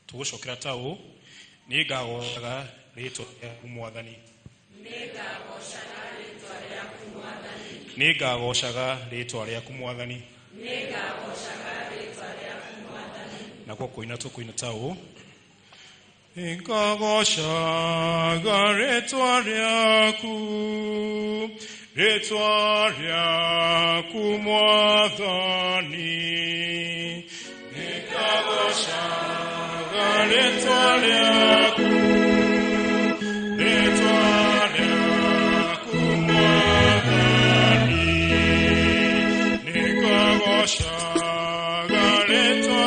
tugucokera ta u ni ngagocaga ritwa ryaku mwathani ni ngagocaga ritwa ryaku mwathani na kwa kuina tukuina ta u ngagocaga ritwa ryaku mwathani ritwa ryaku mwathani nikagocaga ritwa ryaku mwathani nikagocaga ritwa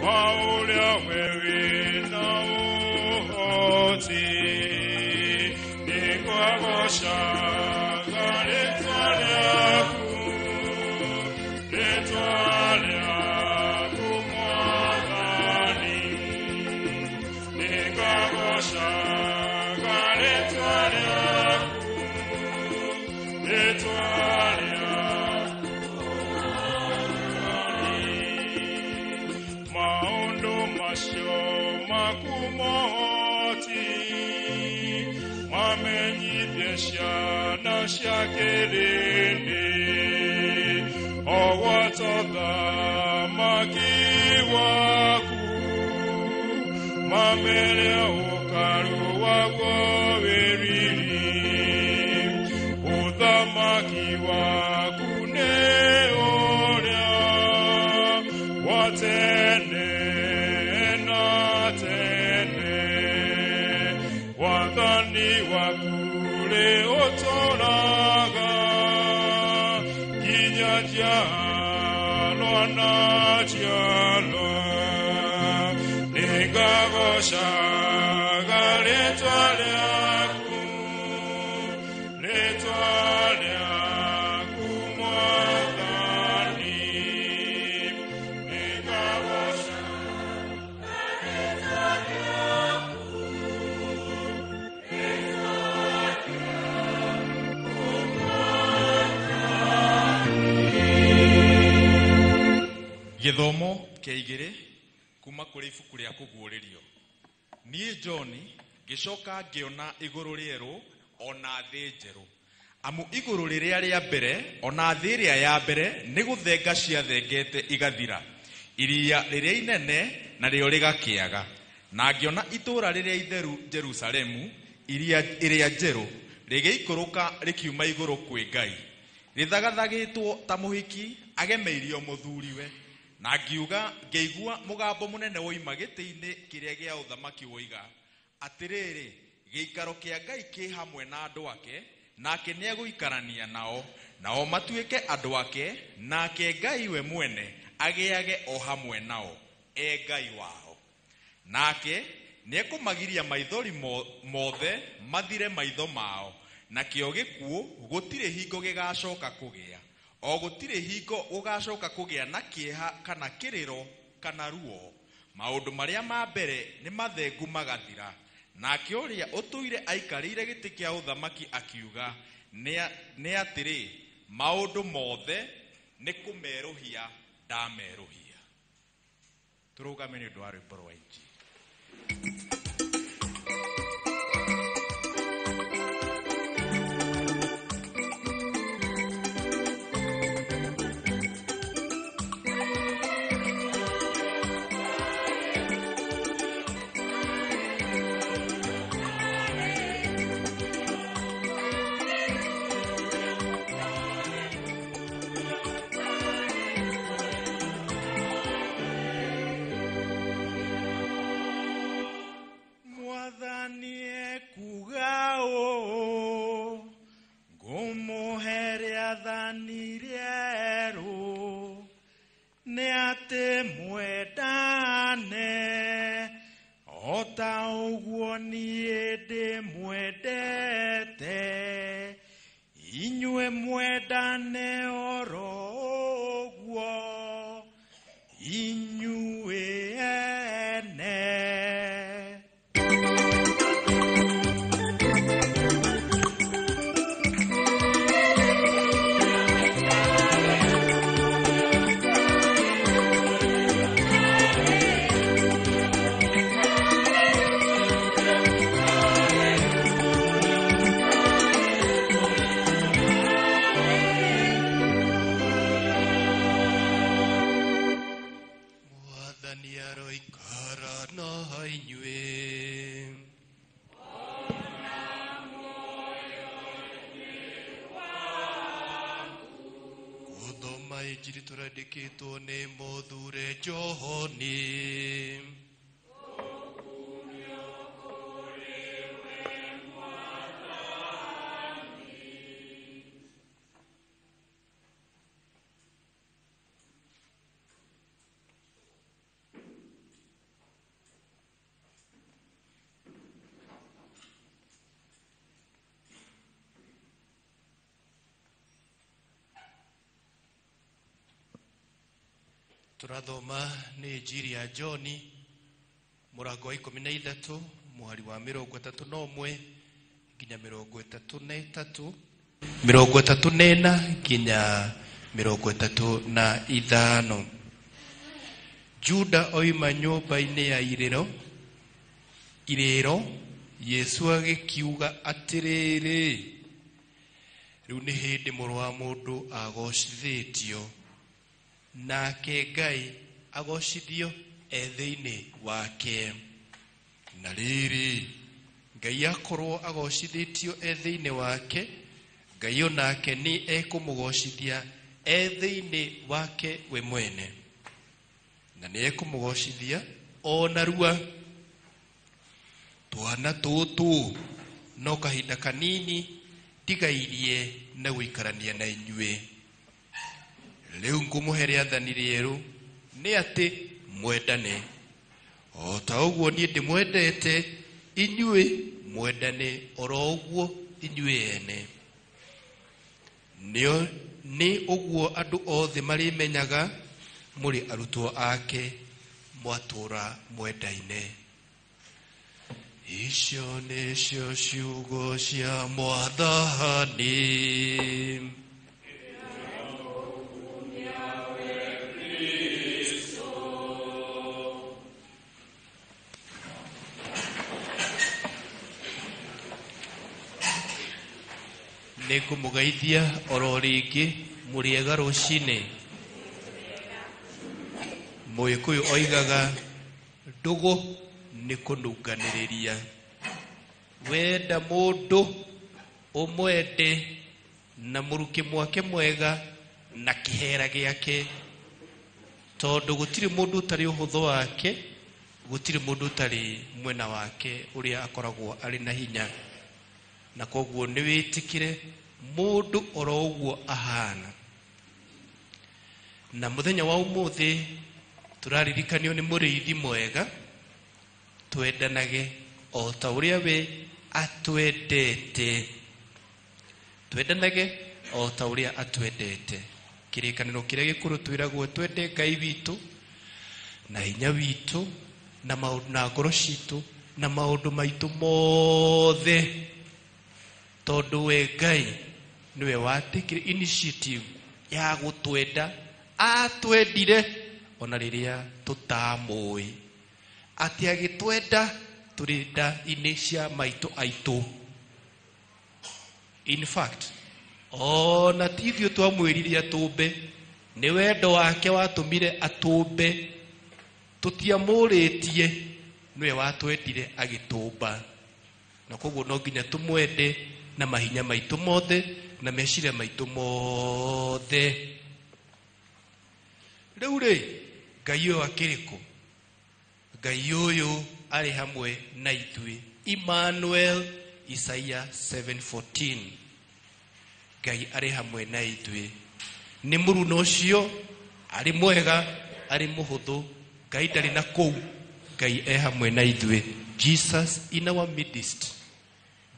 Paulia, where we know. Githomo keigire kuma kuri ibuku ria kuguuririo nie John gicoka ngiona iguru rieru ona thi njeru amu iguru riria ria mbere ona thi ria ya mbere ni guthenga cia thengete igathira iria riria inene na rio rigakiaga na ngiona itura riria itheru Jerusalemu iria njeru rigiikuruka rikiuma iguru kwi Ngai rithagathagetwo ta muhiki agemeirio muthuriwe na ngeigua mugambo munene woima giti-ini kiria gia uthamaki woiga atiriri giikaro kia Ngai ki hamwe na andu ake nake nieguikarania nao matuike andu ake nake Ngai we mwene agiage o hamwe nao Ngai wao nake niekumagiria maithori mothe mathire maitho mao na kio gikuo gutire hingo gigacoka kugia o gutire hingo ugacoka kugia na kieha kana kiriro kana ruo maundu maria ma mbere ni mathengu magathira nake uria utuire aikarire giti kia uthamaki akiuga ni atiri maundu mothe ni kumeruhia ndameruhia turugame ni ndwari borwa inji Turathoma ni injiri ya John murango wa 13 muhari wa 31 nginya 33 34 nginya 35. Juda oima nyumba-inĩ ya irĩro Yesu agĩkiuga atĩrĩrĩ, rĩu nĩ hĩndĩ mũrũ wa mũndũ agocithĩtio, nake Ngai agocithio thĩinĩ wake. Na rĩrĩ, Ngai akorwo agocithĩtio thĩinĩ wake, Ngai onake nĩ ekũmũgocithia thĩinĩ wake we mwene, na nĩ ekũmũgocithia o narua. Twana tũtũ no kahinda kanini tigairie na gũikarania na inyuĩ. Rĩu ngũmũhe rĩathani rĩerũ, nĩ atĩ mwendane. O ta ũguo niĩ ndĩmwendete, inyuĩ mwendane oro ũguo inyuĩ ene. Nĩ ũguo andũ othe marĩmenyaga mũrĩ arutwo ake mwatũũra mwendaine. Icio nĩcio ciugo cia Mwathani. Nĩngũmũgeithia oro rĩngĩ mũrĩega rũcinĩ. Mũgĩkũyũ oigaga ndũgũ nĩ kũnunganĩrĩria. Wenda mũndũ ũmwende na mũruke mwake mwega na kĩhera gĩake, tondũ gũtirĩ mũndũ ũtarĩ ũhũthũ wake, gũtirĩ mũndũ ũtarĩ mwena wake ũrĩa akoragwo arĩ na hinya. Na koguo nĩ wĩtĩkĩre mũndũ oro ũguo ahana. Na mũthenya wa ũmũthĩ tũraririkanio nĩ mũrĩithi mwega, twendanage o ta ũrĩa we atwendete. Twendanage o ta ũrĩa atwendete. Kĩrĩkanĩro kĩrĩa gĩkũrũ twĩragwo twende Ngai witũ na hinya witũ na maũndũ na ngoro citũ na maũndũ maitũ mothe, tondũ we Ngai niwe watikire initiative ya gũtwenda. Atwendire ona rĩrĩa tũtamũĩ, atĩ agĩtwenda tũrĩ nda-inĩ cia maitũ aitũ. In fact, ona ti ithuĩ twamwĩrire atũmbe, nĩ wendo wake watũmire atũmbe. Tũtiamũrĩtie, niwe watwendire agĩtũmba. Na koguo no nginya tũmwende na mahinya maitũ mothe na meciria maitũ mothe. Rĩu rĩ, Ngai ũyũ akĩrĩ kũ? Ngai ũyũ arĩ hamwe na ithuĩ. Emmanuel, Isaiah 7:14. Ngai arĩ hamwe na ithuĩ. Nĩ mũruno ũcio, arĩ mwega, arĩ mũhũthũ. Ngai ndarĩ na kũu, Ngai hamwe na ithuĩ. Jesus in our midst.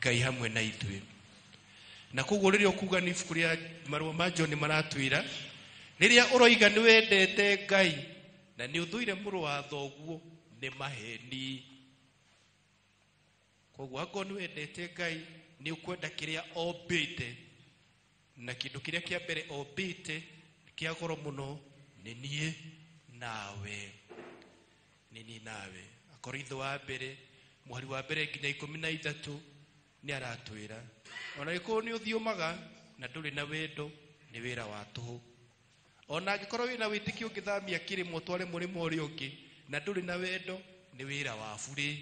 Ngai hamwe na ithuĩ. Na koguo rĩrĩa ũkuga nĩ ibuku rĩa marũa ma John maratwĩra, rĩrĩa ũroiga nĩ wendete Ngai na nĩ ũthũire mũrũ wa thoguo, nĩ maheni. Koguo angĩkorwo nĩ wendete Ngai, nĩ ũkwenda kĩrĩa ombĩte, na kĩndũ kĩrĩa kĩa mbere ombĩte kĩa goro mũno nĩ niĩ nawe. Nĩ niĩ nawe. Akorintho wa mbere mũhari wa mbere nginya 13 nĩ aratwĩra, ona gĩkorwo nĩ ũthiũmaga na ndũrĩ na wendo, nĩ wĩra wa tũhũ. Ona angĩkorwo wĩna wĩtĩkio ũngĩthamia kĩrĩmo tware mũrĩmo ũrĩa ũngĩ, na ndũrĩ na wendo, nĩ wĩra wa burĩ.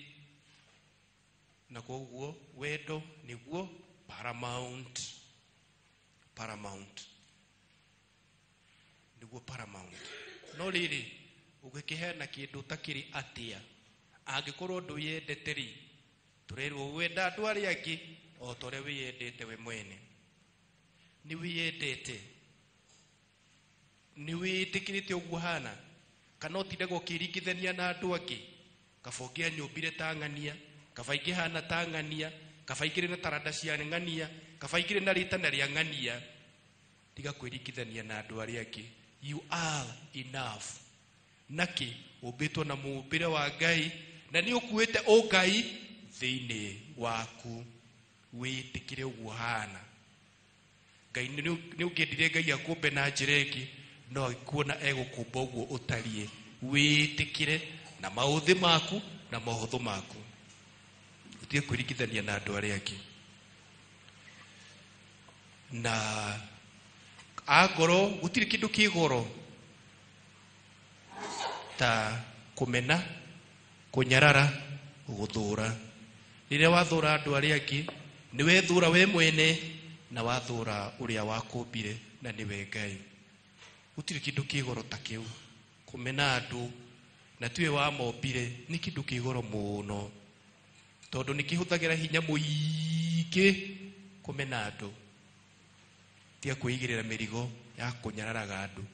Na koguo wendo nĩguo paramount. Nĩguo paramount. No rĩrĩ, ũgĩkĩheana kĩndũ takĩrĩ atĩa, angĩkorwo ndwĩyendete rĩ, tũrerwo wenda andũ arĩa angĩ o ta ũrĩa wĩyendete we mwene. Nĩ wĩyendete, nĩ wĩtĩkĩrĩte ũguo hana, kana ũtindaga ũkĩringithania na andũ angĩ. Kaba ũngĩanyũmbire ta ng'ania, kaba ingĩhana ta ng'ania, kaba ingĩrĩ na taranda cia ng'ania, kaba ingĩrĩ na rĩtana rĩa ng'ania. Tiga kwĩringithania na andũ arĩa angĩ. You are enough. naki ubitwo na mumbire wa Ngai na ni ukuite o Ngai thiini waku witikire uguo hana Ngai ni ungendire Ngai akumbe na njireki no kuona egukumba uguo utarie witikire na mauthi maku na mahuthu maku utie kwirikithania na andu aria angi na agoro gutiri kindu kigoro ta kumena kunyarara guthura riria wathura andu aria angi ni wethura we mwene na wathura uria wakumbire na niwe Ngai gutiri kindu kigoro ta kiu kumena andu na tuwe wa mombire ni kindu kigoro muno tondu nikihuthagira hinya muingi kumena andu tia kuigirira mirigo ya kunyararaga andu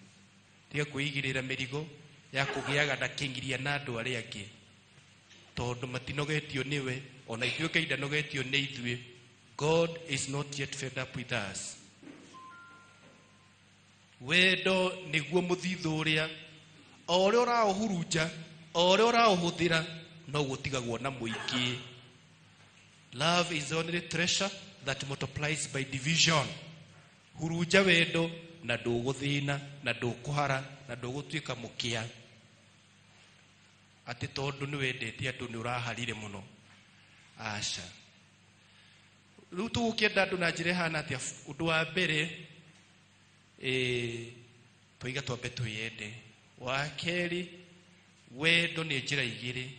tia kuigirira mirigo ya kugiaga na kingiria na andu aria angi tondu matinogetio niwe ona ithuĩ kaida nogetio ni ithuĩ God is not yet fed up with us wendo niguo muthithu uria ore urahurunja ore urahuthira no gutigagwo na muingi love is the only treasure that multiplies by division hurunja wendo na nduguthina na ndukuhara na ndugutwika mukia ati tondu ni wendete andu ni uraharire muno aca riu tugukienda andu na njira hana atia undu wa mbere twiga twambe twiyende wa keri wendo ni njira igiri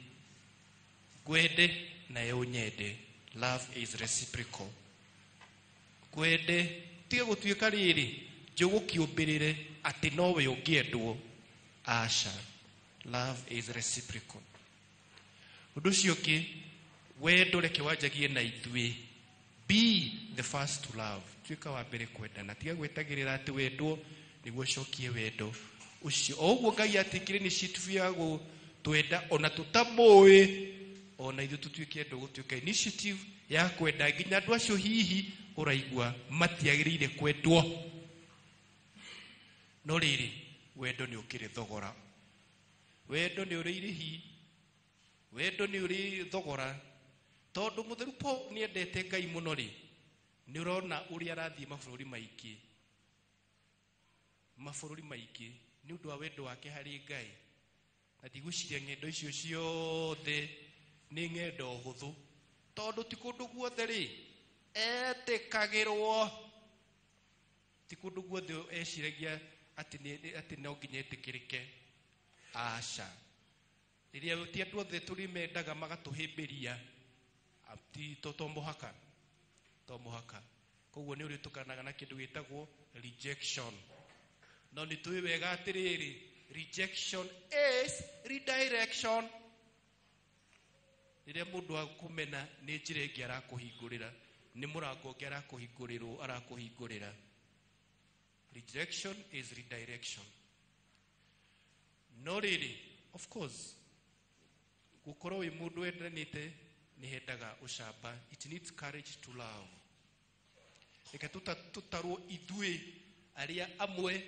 gwende na unyende love is reciprocal gwende tiga gutwika riri njugu kiumbirire ati nowe ungiendwo aca love is reciprocal undu cio ki wendo reke wanjagie na ithui be the first to love twika wa mbere kwendana tiga gwetagirira ati wendwo niguo cokie wendo ucio oguo Ngai atikire ni initiative ya twenda ona tutamoi ona ithu tutwike andu gutwika initiative ya kwenda nginya andu acio hihi uraigua matiagirire kwendwo no riri wendo ni ukire thogora wendo ni uri irihi wendo ni uri thogora tondu mutheru Paul ni endete Ngai muno ri ni urona uri arathie mabũrũri maingĩ ni undu wa wendo wake hari Ngai na ndigwiciria ng'endo icio ciothe ni ng'endo huthu tondu ti kundu guothe ri etikagirwo ti kundu guothe eciragia ati no nginya etikirike aca riria ti andu othe turi mendaga magatuhimbiria ati tomohaka koguo ni uri tukanaga na kindu gitagwo rejection no ni tuwe wega atiriri rejection is redirection riria mundu akumena ni njira ingi arakuhingurira ni murango ungi arakuhingurira rejection is redirection no really of course gukorwo wi mundu wendanite ni hendaga ucamba it needs courage to love eka tutarwo ithui aria amwe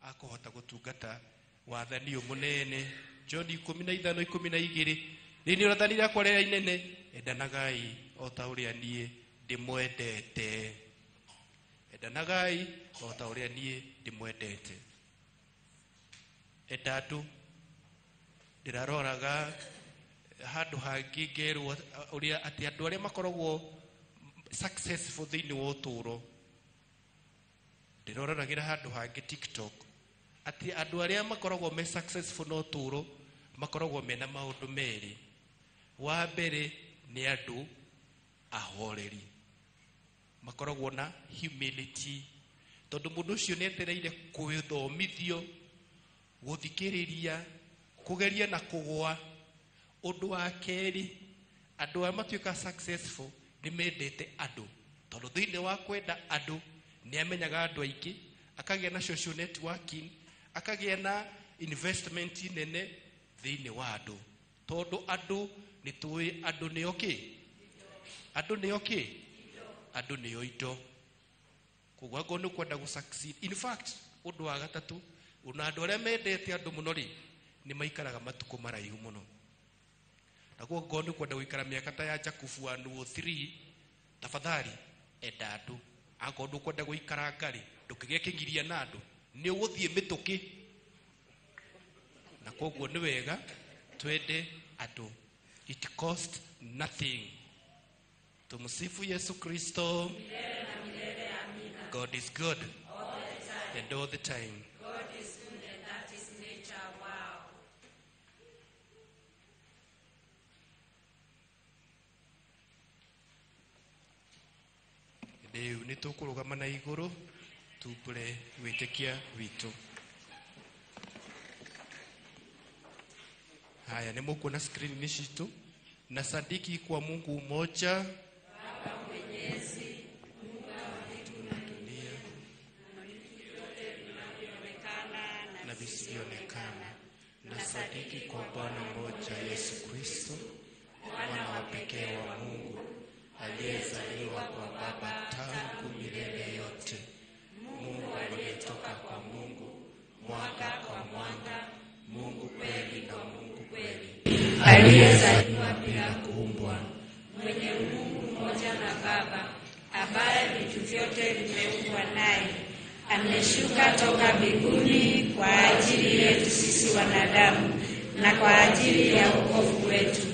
akohota gutungata wathani umunene John 15:12 nini urathani yakwa rĩa inene endanagai o ta uria nie ndimwendete endanagai o ta uria nie ndimwendete etatu ndiraroraga handu hangi ngerwo uria ati andu aria makoragwo successful thiini wa uturo ndiroragira handu hangi TikTok ati andu aria makoragwo me successful no uturo makoragwo mena maundu meri wa mbere ni andu ahoreri makoragwo na humility tondu mundu ucio ni etereire kuthomithio guthikiriria kugeria na kugwa undu wa keri andu amatuika successful ni mendete andu tondu thiini wa kwenda andu ni amenyaga andu aingi akagia na social networking akagia na investment nene thiini wa andu tondu andu ni tuwe andu ni andu ni oito kugwa no kwenda gu succeed in fact undu wa gatatu una andu aria mendete andu muno ri nĩ maikaraga matukũ maraihu mũno. Na kuo nĩ kwenda gũikara mĩaka ta ya Jakubu wa Nuo 3, tafadhali enda andũ. Akorwo ndũkwenda gũikara ngarĩ, ndũkĩgĩe kĩgiria na andũ, nĩ ũgũthiĩ mĩtũkĩ. Na koguo nĩ wega twende andũ. It cost nothing. Tumsifu Yesu Kristo. God is good and all the time. God is good and that is nature. Wow. Rĩu nĩ tũkũrũgama na igũrũ tumbũre wĩtĩkia witũ. Haya, nĩ mũkuona screen ni citũ. Na sadiki kwa Mungu mmoja, Baba Mwenyezi, Mungu wa mbingu na dunia, na vitu vyote vinavyoonekana na visivyoonekana. na sadiki kwa Bwana mmoja Yesu Kristo, mwana wa pekee wa Mungu, aliyezaliwa kwa Baba tangu milele yote, Mungu aliyetoka kwa Mungu, mwanga kwa mwanga, Mungu kweli na Mungu kweli, aliyezaliwa bila kuumbwa, mwenye Mungu mmoja na Baba, ambaye vitu vyote vimeumbwa naye, ameshuka toka mbinguni kwa ajili yetu sisi wanadamu na kwa ajili ya wokovu wetu,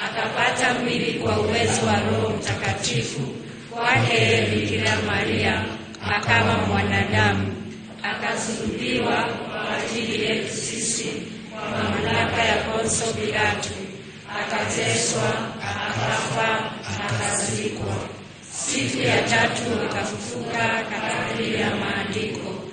akapata mwili kwa uwezo wa Roho Mtakatifu, kwake Bikira Maria akawa mwanadamu, akasulubiwa kwa ajili yetu sisi kwa mamlaka ya Ponso Pilato, akateswa, akafa, akazikwa. Siku ya tatu akafufuka kadiri ya maandiko,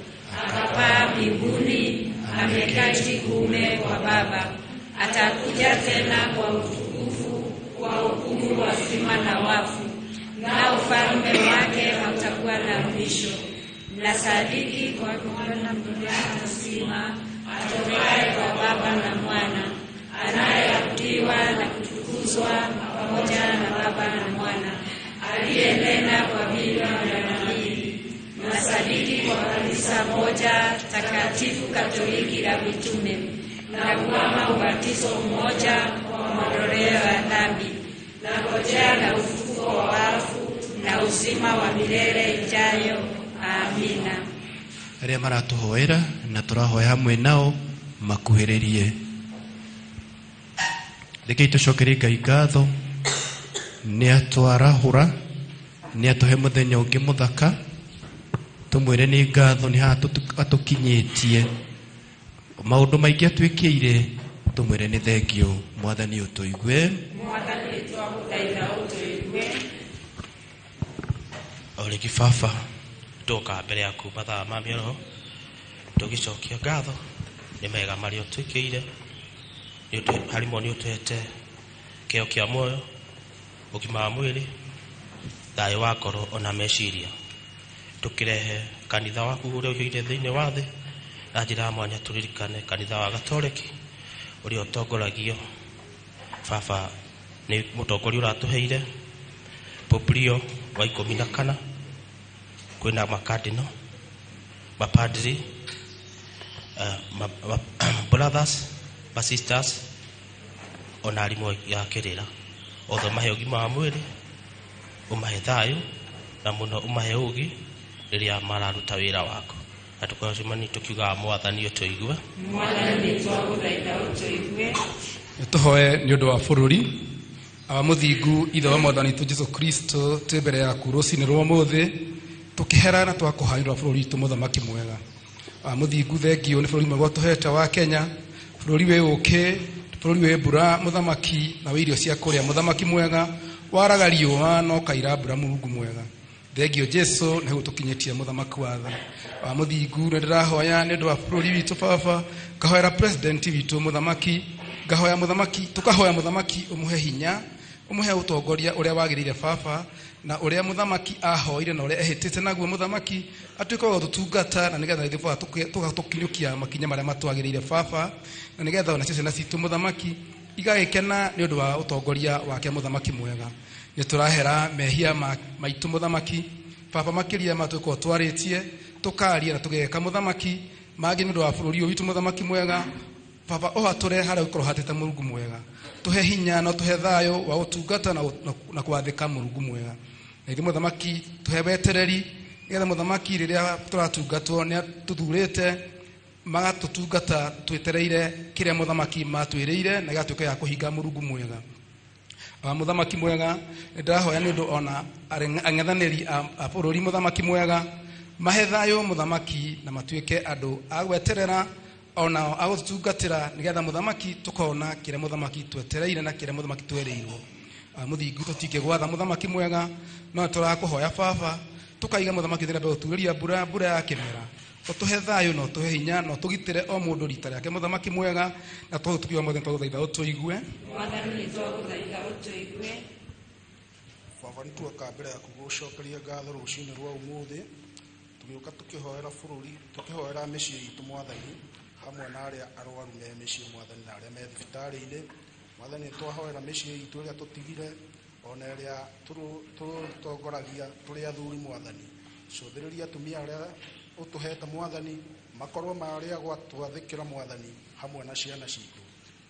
akapaa mbinguni, ameketi kuume kwa Baba. Atakuja tena kwa utukufu kwa hukumu wazima na wafu, na ufalme wake hautakuwa na mwisho. Na sadiki kwa Bwana mmoja mzima, atokaye kwa Baba na Mwana, anayeabudiwa na kutukuzwa pamoja na Baba na Mwana, aliyenena kwa vinywa vya manabii. Na sadiki kwa kanisa moja takatifu Katoliki la mitume, na kuama ubatizo mmoja kwa maondoleo ya dhambi, na ngojea na ufufuko wa wafu na uzima wa milele ijayo. Amina. Arĩa maratuhoera na tũrahoya hamwe nao makuhĩrĩrie. Rekei tũcokerie Ngai ngatho, nĩ atwarahũra, nĩ atũhe mũthenya ũngĩ mũthaka, tũmwĩre nĩ ngatho nĩ haha atũkinyĩtie. Maũndũ maingĩ atwĩkĩire, tũmwĩre nĩ thengio. Mwathani ũtũigue. Mwathani twagũthaitha ũtũigue. O rĩngĩ Baba, ndoka mbere yaku mathaa ma mĩaraho tũgĩcokia ngatho nĩ mega marĩa ũtwĩkĩire, harimo nĩ ũtũhete kĩo kĩa muoyo, ũgima wa mwĩrĩ, thayũ wa ngoro ona meciria. Tũkĩrehe kanitha waku ũrĩa ũhiũire thĩinĩ wa thĩ, na njĩra ya mwanya tũririkane kanitha wa Gatoreki ũrĩa ũtongoragio. Baba, nĩ mũtongoria ũratũheire Pope Leo wa 14, kwĩna makardino, mapadri, brothers, sisters, ona arimũ ya kĩrĩra. Othe mahe ũgima wa mwĩrĩ, ũmahe thayũ, na mũno ũmahe ũũgĩ rĩrĩa mararuta wĩra wako. Na tũkũcemania tũkiugaga Mwathani ũtũigue. Mwathani twagũthaitha ũtũigue. Nĩtũhoe nĩ ũndũ wa bũrũri wa mũthingu, ithe wa Mwathani witũ Jesũ Kristo, twĩ mbere yaku rũcinĩ rwa ũmũthĩ tũkĩhera na twakũhaĩra bũrũri witũ mũthamaki mwega. Mũthingu, thengio nĩ bũrũri mwega ũtũhete wa Kenya, bũrũri wĩ ũkĩ, bũrũri wĩ mbura mũthamaki, na wĩ irio cia kũrĩa mũthamaki mwega, waraga riũa no kaira mbura Mũrungu mwega. Thengio Jesũ nĩ gũtũkinyĩtie mũthamaki wa tha. Mũthingu, nĩ ndĩrahoya nĩ ũndũ wa bũrũri witũ Baba, ngahoera president witũ mũthamaki, ngahoya mũthamaki, tũkahoya mũthamaki ũmũhe hinya, ũmũhe ũtongoria ũrĩa wagĩrĩire Baba, na ũrĩa mũthamaki ahoire na ũrĩa ehĩtĩte naguo mũthamaki atuĩke wa gũtũtungata, na nĩgetha ithuĩ tũgatũkinyũkia makinya marĩa matwagĩrĩire Baba, na nĩgetha ona ciana citũ mũthamaki igagĩkena nĩ ũndũ wa ũtongoria wake mũthamaki mwega. Nĩ tũrahera mehia maitũ mũthamaki Baba, makĩria matwĩkwo twarĩtie, tũkaria na tũgeka mũthamaki mangĩ nĩ ũndũ wa bũrũri ũyũ witũ mũthamaki mwega. baba o atore hara ukoro hatete Mungu mwega tuhe hinya no tuhe thayo wa utungata na kwathika Mungu mwega na ithe muthamaki tuhe wetereri getha muthamaki riria turatungatwo ne tuthurite magatutungata twetereire kiria muthamaki matwirire na gatuke ya kuhinga Mungu mwega muthamaki mwega ndirahoya ni ndu ona ang'ethaniri a bururi muthamaki mwega mahe thayo muthamaki na matuike andu agweterera ona agutungatira nigetha muthamaki tukona kiria muthamaki twetereire na kiria muthamaki twereirwo muthingu tutike gwatha muthamaki mwega no turakuhoya baba tukaiga muthamaki thira be uturiria mbura ya kimera tuhe thayo no tuhe hinya no tugitire o mundu rita yake muthamaki mwega na tukiwa mothe twaguthaitha utuigue mwathani ni twaguthaitha utuigue baba nituoka mbere yaku gucokeria ngatho rucini rwa umuthi tugiuka tukihoera bururi tukihoera micii itu mwathani hamwe na aria arwaru me micii mwathani na aria me thibitari-ini mwathani twahoera micii itu iria tutigire ona iria tutongoragia turi athuri mwathani cuthiriria atumia aria utuhete mwathani makorwo maria gwatwathikira mwathani hamwe na ciana citu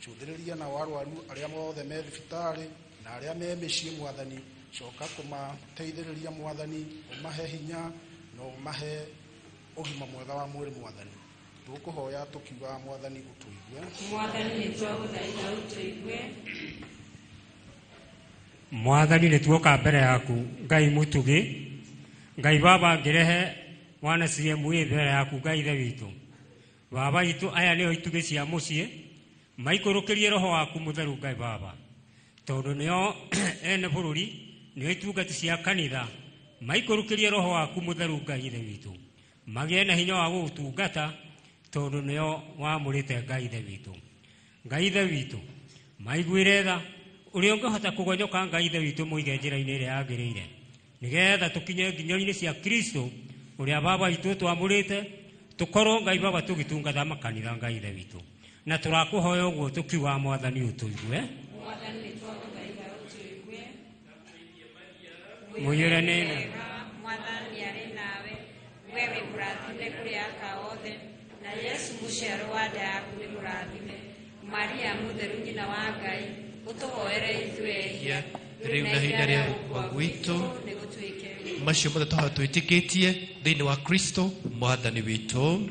cuthiriria na warwaru aria mothe me thibitari na aria me micii mwathani coka kumateithiriria mwathani umahe hinya no umahe ugima mwega wa mwiri mwathani tukuhoya tukiuga mwathani utuigue mwathani ni twaguthaitha utuigue mwathani ni tuoka mbere yaku ngai mutugi ngai baba ngirehe wana CMU mbere yaku ngai ithe witu baba itu aya nio itugi cia mucii maikurukirie roho waku mutheru ngai baba tondu nio ene bururi nio itungati cia kanitha maikurukirie roho waku mutheru ngai ithe witu magie na hinya wa gutungata tondu nio wamurite ngai ithe witu ngai ithe witu maiguire tha uri ungehota kugonyoka ngai ithe witu muige njira-ini iria yagirire nigetha tukinye nginyo-ini cia Kristo uria baba itu twamurite tukorwo ngai baba tugitungatha makanitha ngai ithe witu na turakuhoya uguo tukiuga mwathani utuigue mwathani ni twaguthaitha utuigue muyire nini mwathani ari nawe wewe murathime kuri aka othe na Yesu muciaro wa nda yaku ni murathime Maria mutheru nyina wa Ngai utuhoere ithuehia riu na hinda ria gukua gwitu macio mothe twahoya twitikitie thiini wa Kristo mwathani witu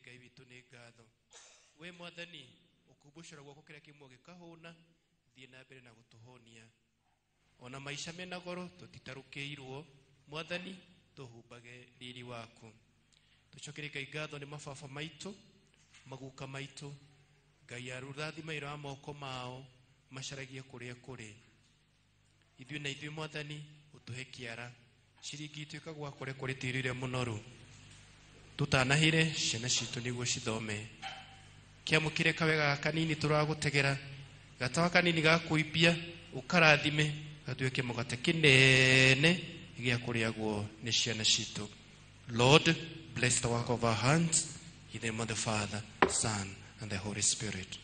ngai witũ nĩ ngatho we mwathani ũkumbucĩra guoko kĩrĩa kĩmwe gĩkahũna thiĩ na mbere na gũtũhonia ona maisha mena goro tũtitarũkĩirwo mwathani tũhumbage riri waku tũcokere ngai ngatho nĩ mababa maitũ maguka maitũ ngai arũrathi maira wa moko mao macaragie kũrĩa kũrĩ ithuĩ na ithuĩ mwathani ũtũhe kĩara ciringi ituĩka gwakũre kũrĩ tĩĩri ũrĩa mũnoru tũtanahĩre ciana citũ nĩguo cithome kĩamũkĩre kawega kanini tũragũtegera gatawa kanini ga kũimbia ũkarathime gatuĩke mũgate kĩnene gĩa kũrĩagwo nĩ ciana citũ. Lord, bless the work of our hands. In the name of the Father, Son, and the Holy Spirit.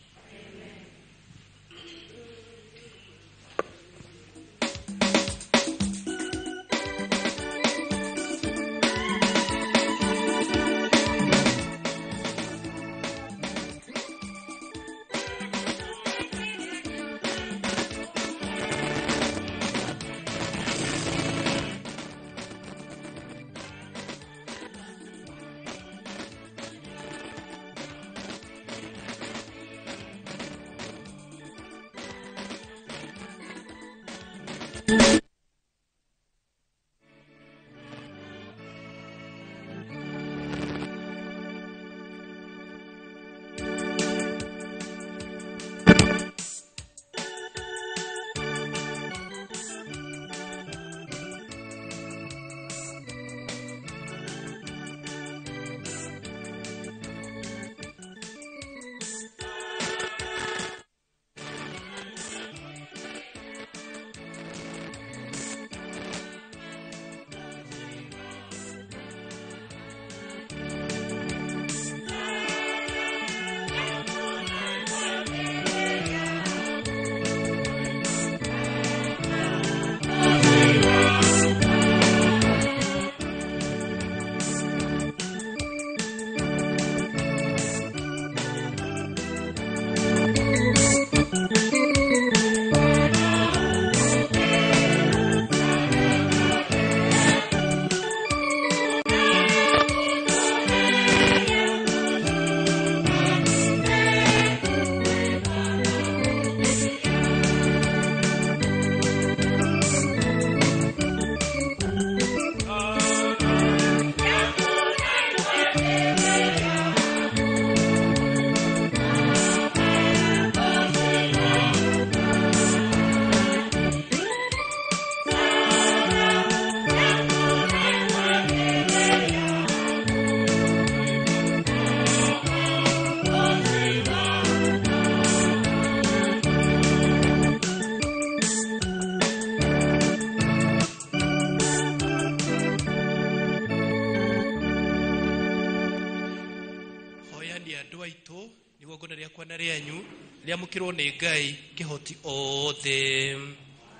Rĩamũkĩrwo nĩ Ngai kĩhoti othe.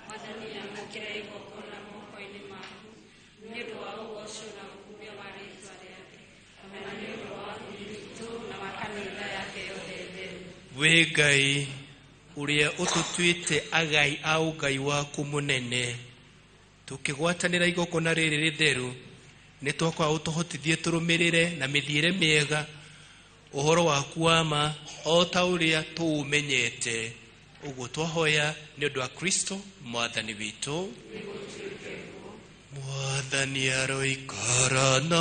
Mwathani amũkĩre igongona moko-inĩ maku nĩ ũndũ wa ũgooci na ũkũria wa rĩĩtwa rĩake na nĩ ũndũ wa bũrũri witũ na wa kanitha yake yothe theru. Wĩ Ngai ũrĩa ũtũtuĩte agai a ũngai waku mũnene tũkĩgwatanĩra igongona rĩrĩ rĩtheru nĩ twakwa ũtũhotithie tũrũmĩrĩre na mĩthiĩre mĩega ũhoro waku wa ma o ta ũrĩa tũũmenyete ũguo twahoya nĩ ũndũ wa Kristo mwathani witũ. Mwathani aroikara na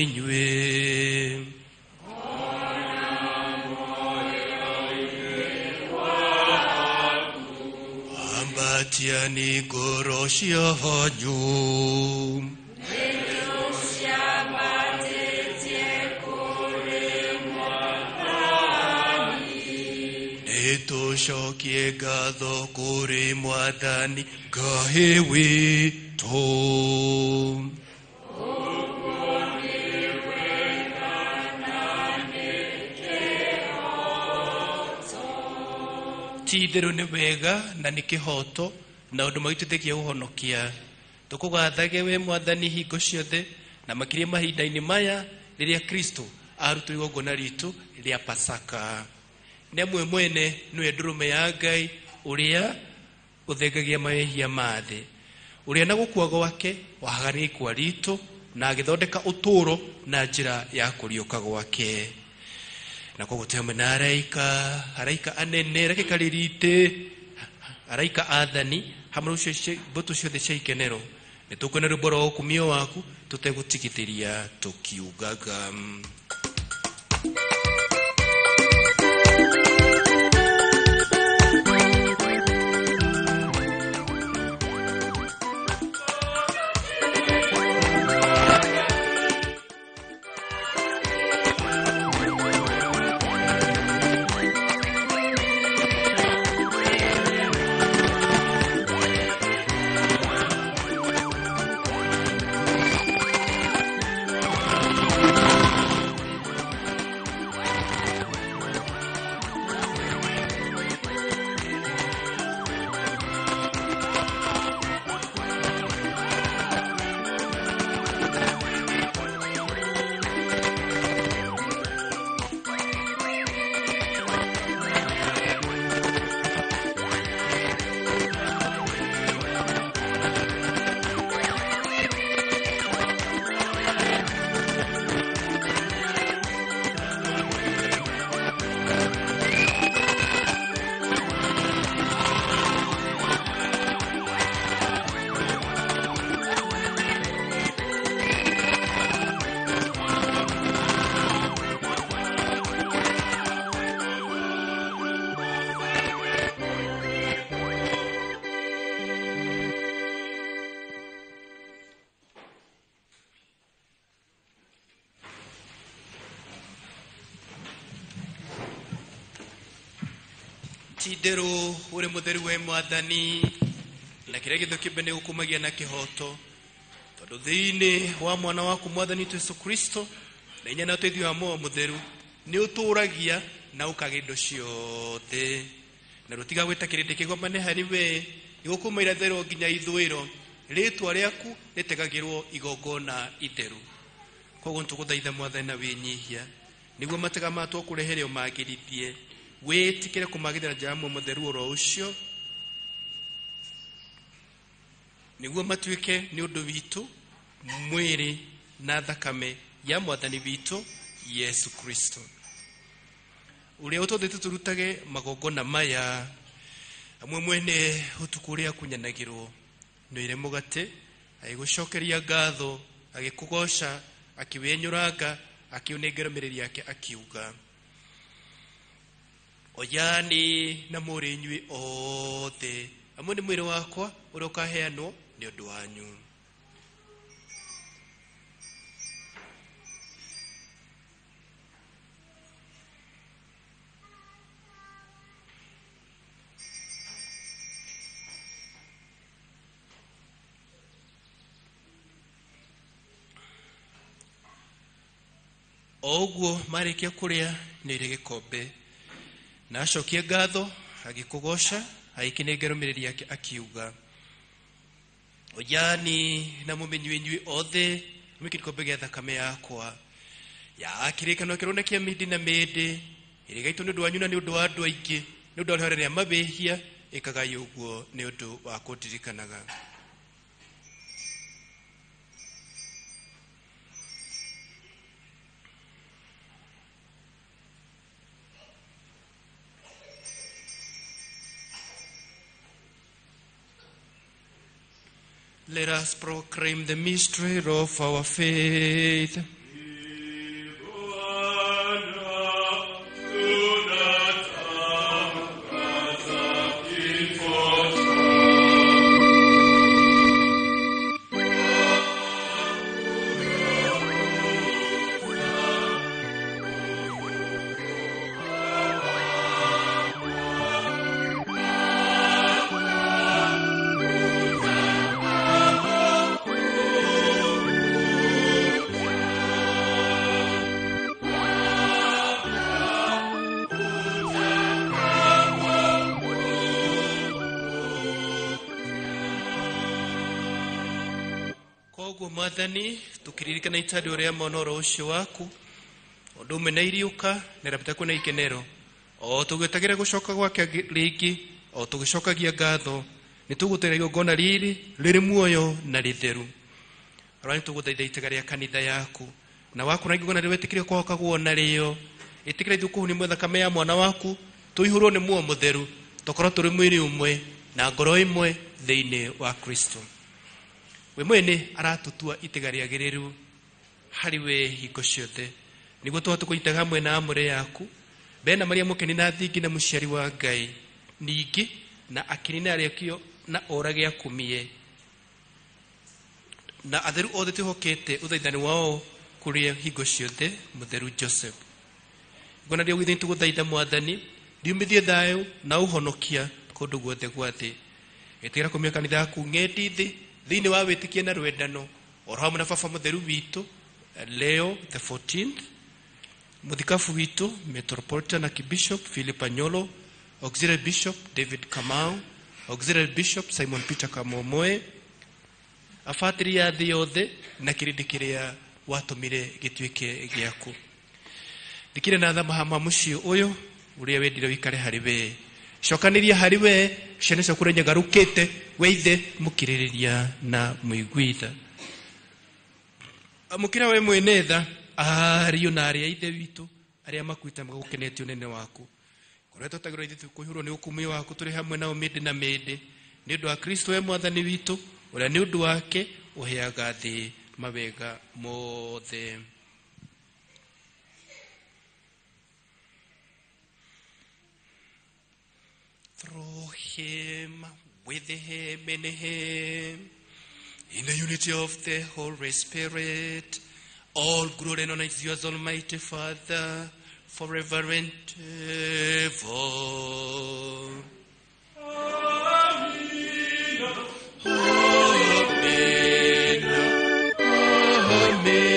inyuĩ. Ambatiani ngoro cianyu. Tũcokie ngatho kũrĩ Mwathani Ngai witũ. Ti-itherũ nĩ wega na nĩ kĩhoto na ũndũ magĩtũteithia ũhonokia. Tũkũgathage we Mwathani hingo ciothe na makĩria mahinda-inĩ maya rĩrĩa Kristo arutwo igongona ritũ rĩa Pasaka. Nĩamwe mwene nĩwe ndũrũme ya Ngai ũrĩa ũthengagia mehia ma thĩ, ũrĩa na gũkua gwake wahagarĩria ikwa ritũ na agĩthondeka ũtũũro na njĩra ya kũriũka gwake. na koguo tũhamwe na araika anene reke karirite araika athani hamwe ucio mbũtũ ciothe cia ikenero nĩ tũkwenda rwĩmbo rwa ũkumio waku tũtegũtigithĩria tũkiugaga Tidero ure mutheru we mwathani na kĩrĩa gĩtho kĩmbe nĩ gũkumagia na kĩhoto tondũ thĩinĩ wa mwana waku mwathani Yesu Kristo na inya na ũteithio wa Muoyo Mũtheru nĩ ũtũũragia na ũkagĩa indo ciothe na rũtiga gwĩta kĩrĩndĩ kĩgomane harĩ we igũkuma irathĩro nginya ithũĩro rĩtwa rĩaku rĩtegagĩrwo igongona itheru koguo nĩtũgũthaitha mwathani na wĩnyihia nĩguo matega matũ kũrehere ũmagĩrithie wĩtĩkĩre kũmagĩrĩra njĩra ya Muoyo Mũtheru oro ũcio nĩguo matuĩke nĩ ũndũ witũ mwĩrĩ na thakame ya mwathani witũ Yesu Kristo ũrĩa ũtũthĩte tũrutage magongona maya amwe mwene ũtukũ ũrĩa kunyanagĩrwo nĩire mũgate agĩgũcokeria ngatho agĩkũgoca akĩwenyũranga akĩunengera mĩrĩ yake akiuga oyani na mũrĩ inyuĩ othe amwe nĩ mwĩrĩ wakwa ũrĩa ũkaheanwo nĩ ũndũ wanyu oguo marĩkia kũrĩa nĩrĩ gĩkombe na acokia ngatho agĩkũgoca agĩkĩnengera mĩrĩ yake akiuga oyani na mũmenyi inyuĩ othe mwĩkĩ gĩkombe gĩa thakame yakwa ya kĩrĩkanĩro kĩronekia mĩndĩ na mĩndĩ ĩrĩ gaitũ nĩ ũndũ wanyu na nĩ ũndũ wa andũ aingĩ nĩ ũndũ wa rĩoya rĩa mabĩhia ĩkagai ũguo nĩ ũndũ wa kũndirikanaga Let us proclaim the mystery of our faith. Mwathani tukiririkana itadi ũrĩa monoro ũcio waku ũndũ ũmwe na iriũka na rabita kwĩna ikenero o tũgĩtagĩra gũcoka gwake rĩngĩ o tũgĩcokagia ngatho nĩ tũgũtĩra igongona rĩrĩ muoyo na rĩtheru arwani tũgũthaitha itega rĩa kanitha yaku na wakũra igongona rĩrĩa wetĩkĩre kwahokagwo narĩo itikira ithuku ni mwetha kame ya mwana waku tuihurwo ni muo mutheru tokoro turi mwiri umwe na ngoro imwe thiini wa Kristo. We mwene aratutua itega riagiriru hari we hingo ciothe niguo tuhote kuitaga hamwe na amure yaku bena maria mukeni na thingi na muciari wa Ngai ningi na akirina arekio na orage akumie na atheru othe tuhokete uthaithani wao kuria hingo ciothe mutheru Joseph. Ngona ndio gwithin tuguthaitha mwathani ndiumithie thayo na uhonokia kundu guothe gwathi itikira kumia kanitha yaku ng'endithi thiini wa witikie na rwendano orohamwe na baba mutheru witu Leo the 14th, muthikafu witu Metropolitan Archbishop Philip Anyolo, Auxiliary Bishop David Kamau, Auxiliary Bishop Simon Peter Kamomoe, afatiri ya thi yothe na kirindi kiria watumire gituike giaku. Dikire na thama hama mucio uyu uria wendire wikare hari we cokaniria hari we ciana ciaku renya garukite weithe mukiririria na muiguitha amukira we mwene tha ariyo na aria ithe witu aria makuita magukenetio nene waku koreto tagiro ithu kuhurwo ni ukumi waku turi hamwe na umindi na mindi ni undu wa Kristo we mwathani witu uria ni undu wake uheaga thi mawega mothe. Through him, with him, in him, in the unity of the Holy Spirit, all glory and honor is yours, Almighty Father, forever and ever. Amen.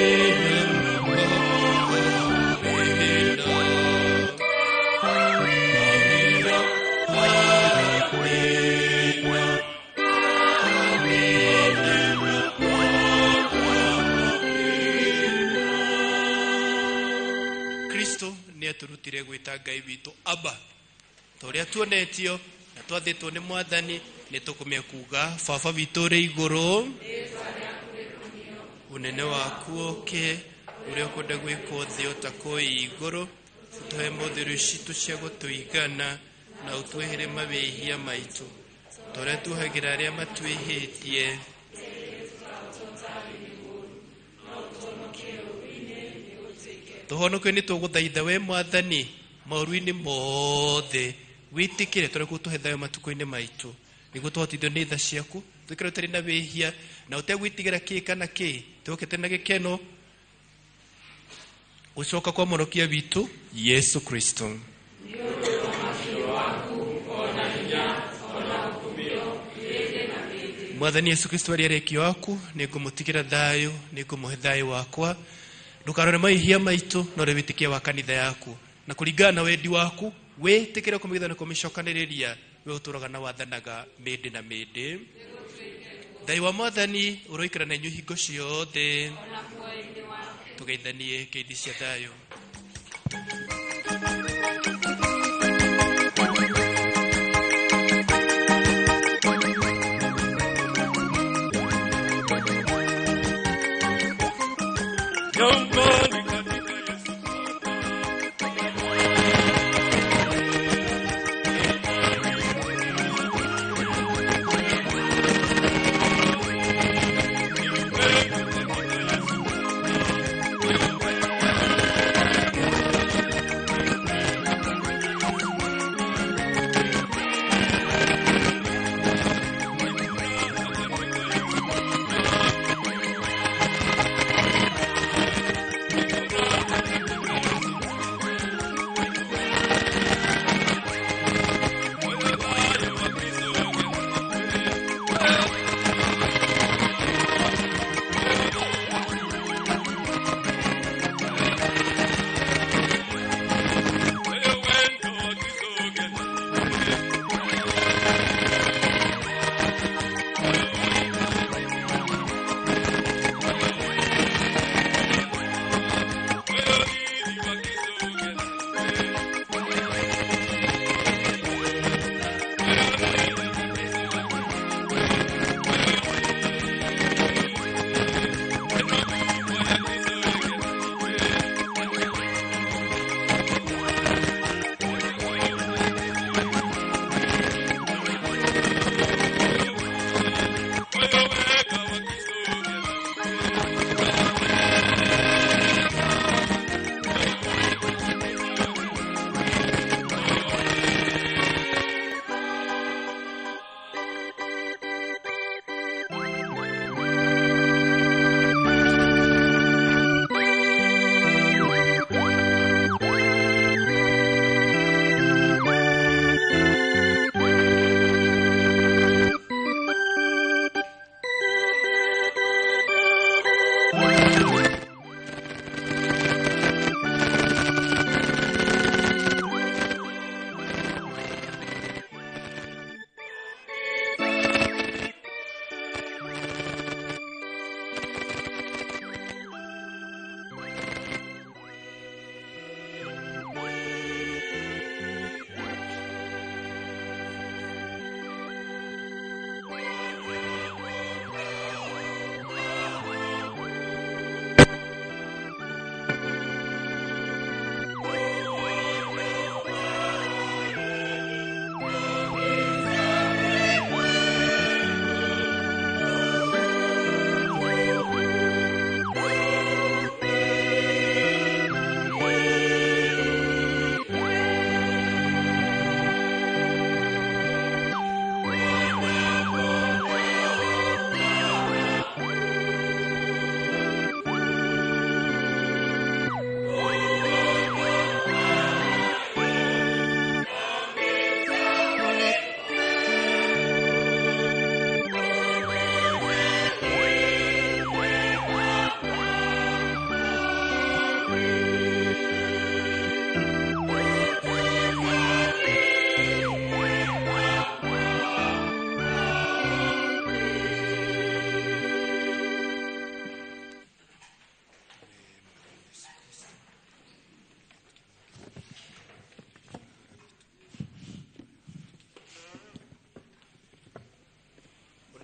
Turutire gwita Ngai witu Abba toria tuonetio na twathitwo ni mwathani ni tukumia kuga baba witu ri iguru unene waku oke uria ukunda gwika thi utako iguru tuhe mothiru citu cia gutuigana na utwehere mawihia maitu toria tuhagira aria matwihitie tuhonoke ni tuguthaitha we mwathani mauru-ini mothe witikire tore kutuhe thayo matuko-ini maitu niguo tuhotithio ni tha ciaku twikire utari na wihia na utegwitigira ki kana ki tukete na gikeno ucoka kwa morokia witu Yesu Kristo. Mwathani Yesu Kristo ari arekio waku ningumutigira thayo ningumuhe thayo wakwa ndukarore maihia maitu no rewitikie wa kanitha yaku na kuringana na wendi waku witikire kumigithana kumicokaniriria we uturaga na wathanaga mindi na mindi thai wa mwathani uroikara na inyu hingo ciothe tugeithanie keidi cia thayo.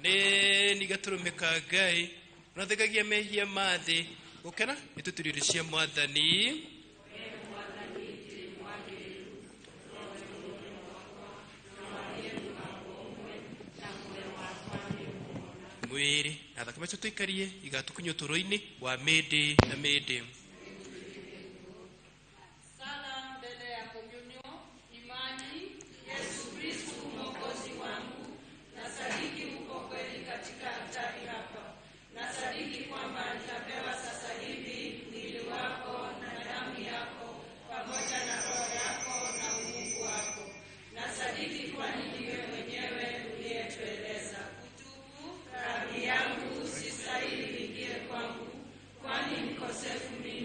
ne nigaturumika Ngai unathekagia mehia mathi gukena nitutiriricia mwathani mwiri na thakame tuikarie igatukunyo turo-ini wa mende na mende. Sala mbele ya komunyo, imani, Yesu Kristu Mwokozi wangu, nasadiki uko kweli katika altari hapa. Nasadiki kwamba nitapewa sasa hivi mwili wako na damu yako pamoja na roho yako na umungu wako. Nasadiki kwani ndiwe mwenyewe uliyetueleza kutubu dhambi yangu sistahili ingie kwangu, kwani mkosefu mimi.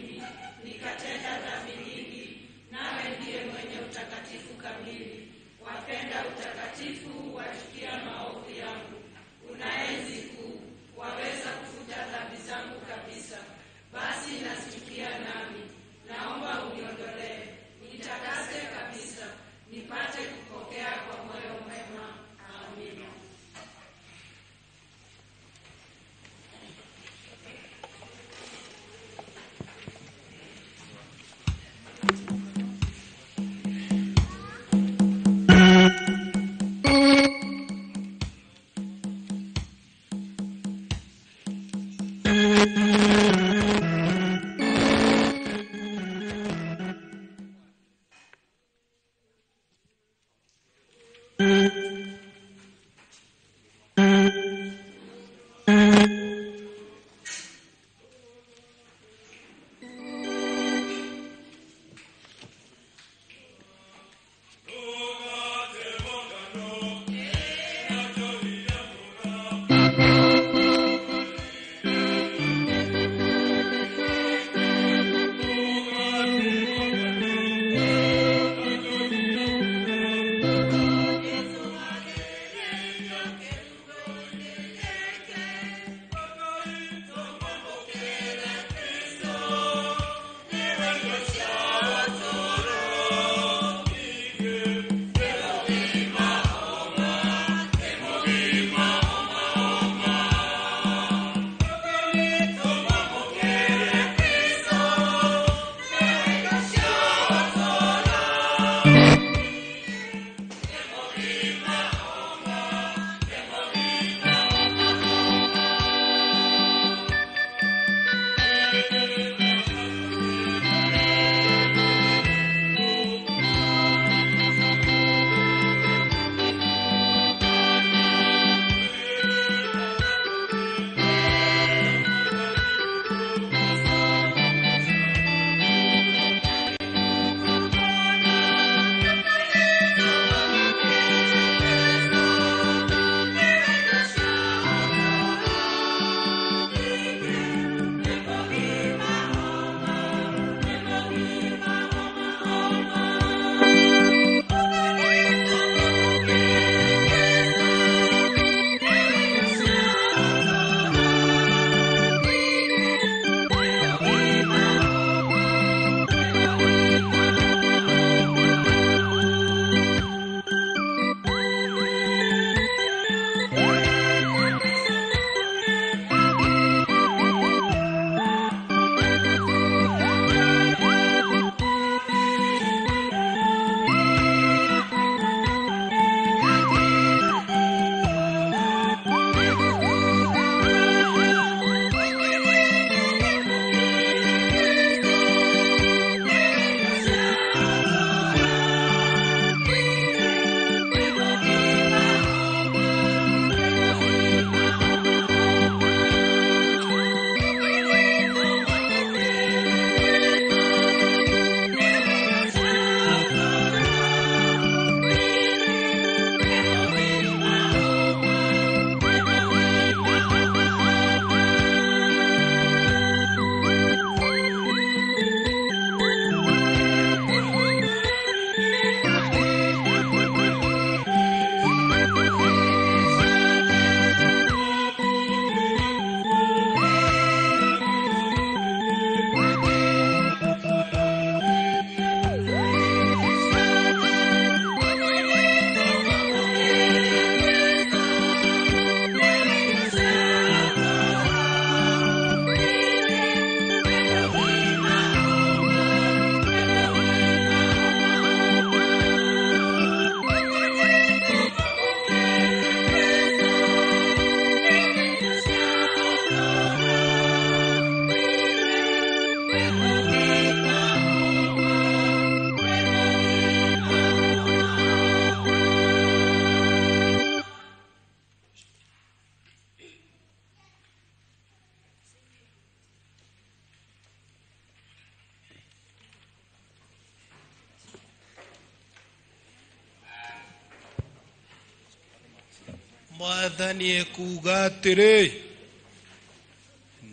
Mwathani ekuuga atĩrĩ,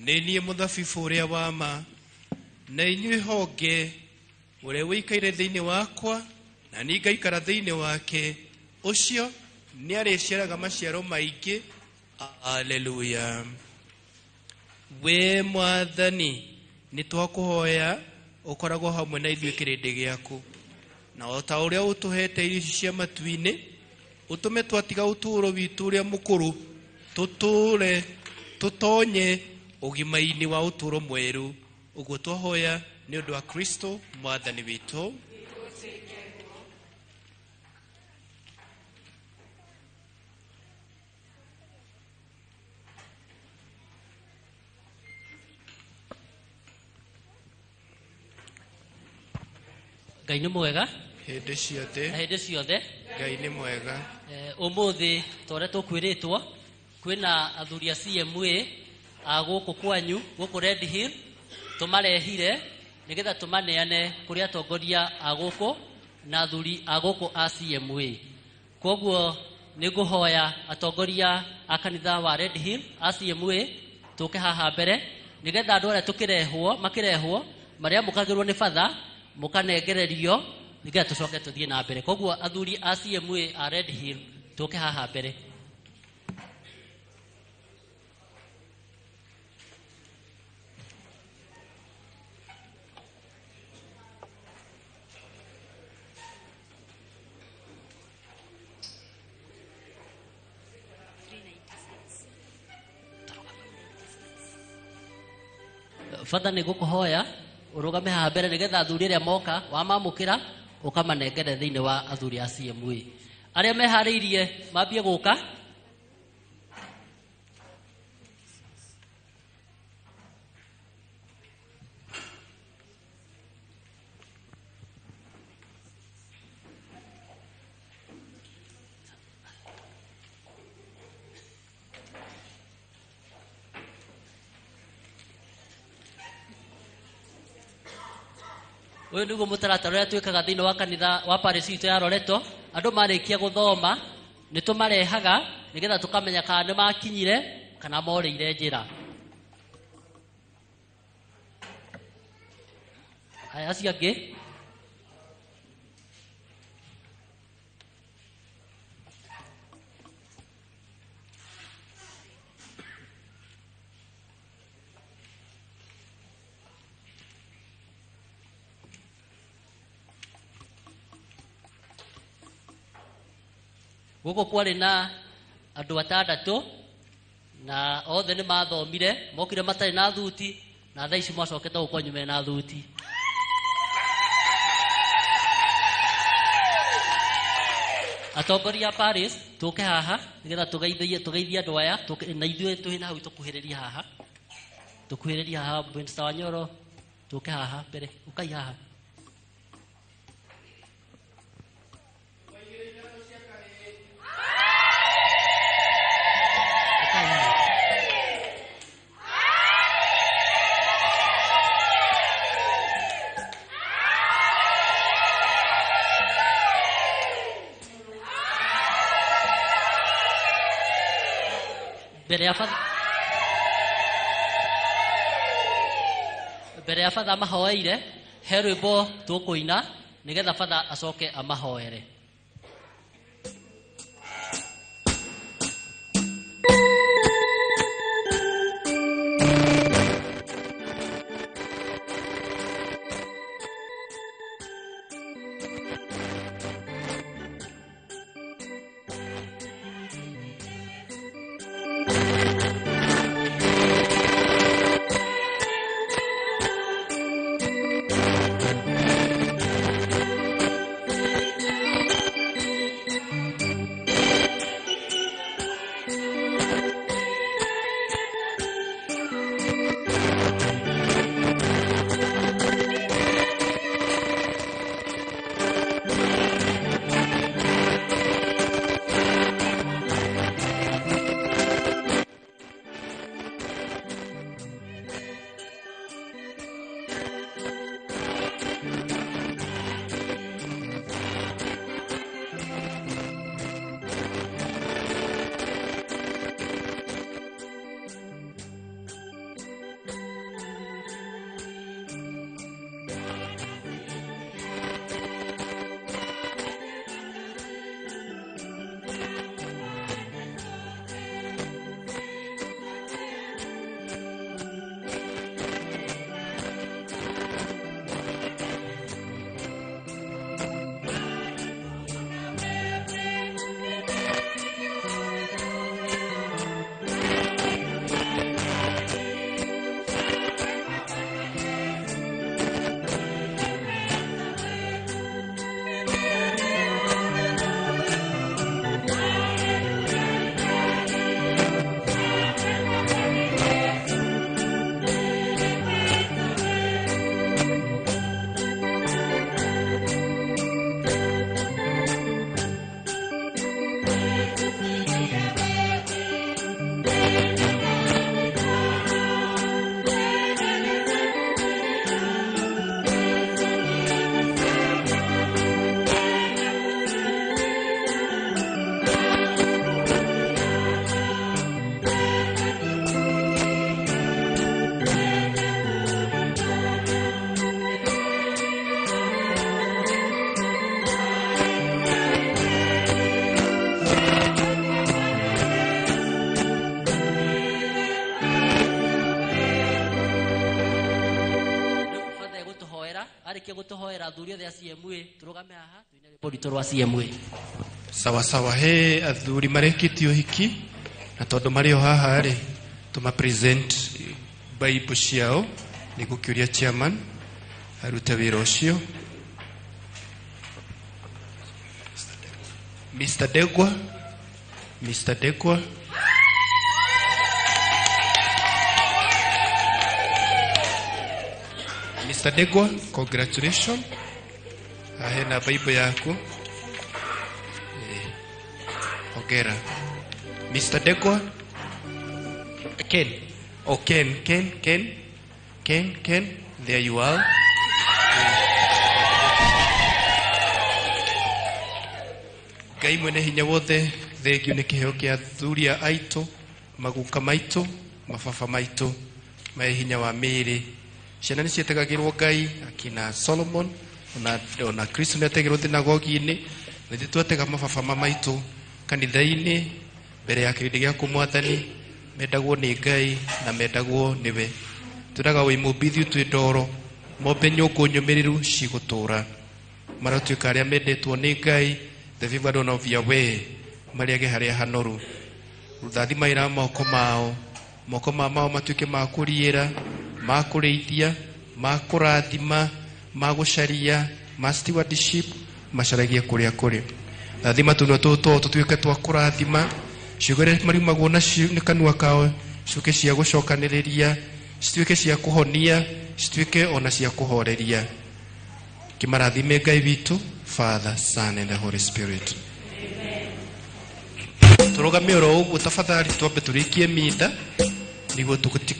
nĩ niĩ mũthabibũ ũrĩa wa ma, na inyuĩ honge ũrĩa wĩikaire thĩinĩ wakwa na niĩ ngaikara thĩinĩ wake, ũcio nĩ arĩciaraga maciaro maingĩ. Haleluya. We Mwathani, nĩ twakũhoya ũkoragwo hamwe na ithuĩ kĩrĩndĩ gĩaku, na o ta ũrĩa ũtũhete irio ici cia matu-inĩ, ũtũme twatiga ũtũũro witũ ũrĩa mũkũrũ, tũtũũre tũtonye ũgima-inĩ wa ũtũũro mwerũ. Ũguo twahoya nĩ ũndũ wa Kristo Mwathani witũ. Ngai nĩ mwega hĩndĩ ciothe, na hĩndĩ ciothe. Ngai nĩ mwega. Ũmũthĩ tore tũkwĩrĩtwo kwĩna athuri a CMA a gũkũ kwanyu gũkũ Red Hill, tũmarehire nĩgetha tũmaneane kũrĩ atongoria a gũkũ na athuri a gũkũ a CMA. Koguo nĩ ngũhoya atongoria a kanitha wa Red Hill a CMA tũke haha mbere nĩgetha andũ arĩa makĩrehwo marĩa mũkagĩrwo nĩ batha mũkanengererio nĩgetha tũcoke tũthiĩ na mbere. Koguo athuri a CMA a Red Hill tũke haha mbere. Father nĩ ngũkũhoya ũrũgame haha mbere nĩgetha athuri arĩa moka wamamũkĩra ũkamanengere thĩinĩ wa athuri a CMA. Arĩa meharĩirie mambie gũka. Ũyũ nĩguo mũtaratara ũrĩa twĩkaga thĩinĩ wa kanitha wa parish itũ ya Loreto. Andũ marĩkia gũthoma nĩ tũmarehaga nĩgetha tũkamenya kana nĩ makinyire kana morĩire njĩra. Aya acio angĩ gũkũ kwarĩ na andũ 6 na othe nĩ mathomire, mokire matarĩ na thuti na thaa ici mwacokete gũkũ kwanyu mena thuti. Atongoria a Paris tũke haha nĩgetha tũgeithie andũ aya na ithuĩ twĩ na hau tũkuhĩrĩria haha. Tũkuhĩrĩria haha Mr. Wanyoro tũke haha mbere ũkai haha. Mbere ya batha mahoeire he rwĩmbo tũkũina nĩgetha batha acoke amahoere. tũhoera athuri othe a CMA tũrũgame haha tuine rwĩmbo rwitũ rwa CMA. Sawa sawa, he athuri marĩkĩtie ũhiki na tondũ marĩ o haha rĩ tũma present Bible ciao nĩguo kĩũria chairman arute wĩra ũcio. Mr. Degwa, Mr. Degwa. Mr. Degwa, congratulations. Ahena Bible yako. Hongera. Mr. Degwa. Ken. Oh, Ken. There you are. Ngai mwene hinya wothe thengio nĩ kĩheo kĩa athuri aitũ, maguka maitũ, mababa maitũ, me hinya wa mĩĩrĩ. Ciana nĩ cietagagĩrwo Ngai, akina Solomon ona Kristo nĩ ategĩrwo thinagogi-inĩ, na ithuĩ twatega mababa maitũ kanitha-inĩ mbere ya kĩrĩndĩ gĩa kũmwathani, mendagwo nĩ Ngai na mendagwo nĩwe. Tũraga wĩ mũmbithi twĩ ndoro, mombe nyũngũ nyũmĩrĩru cigũtũũra. Maratuĩka arĩa mendetwo nĩ Ngai, the vision of Yahweh, mariage harĩa hanoru. Ruthathimaĩra moko mao matuĩke ma kũriĩra, ma kũrĩithia, ma kũrathima, ma gũcaria, ma stewardship, macaragie kũrĩa kũrĩ. Rathima tũnua tũtũ tũtuĩke twa kũrathima, ciugo iria mariumagwo nacio nĩ kanua kao cituĩke cia gũcokanĩrĩria, cituĩke cia kũhonia, cituĩke ona cia kũhoreria. Kĩmarathime Ngai witũ, Father, Son and the Holy Spirit. Tũrũgame oro ũguo tafadhali, twambe tũrĩkie mitha nĩguo tũgũti.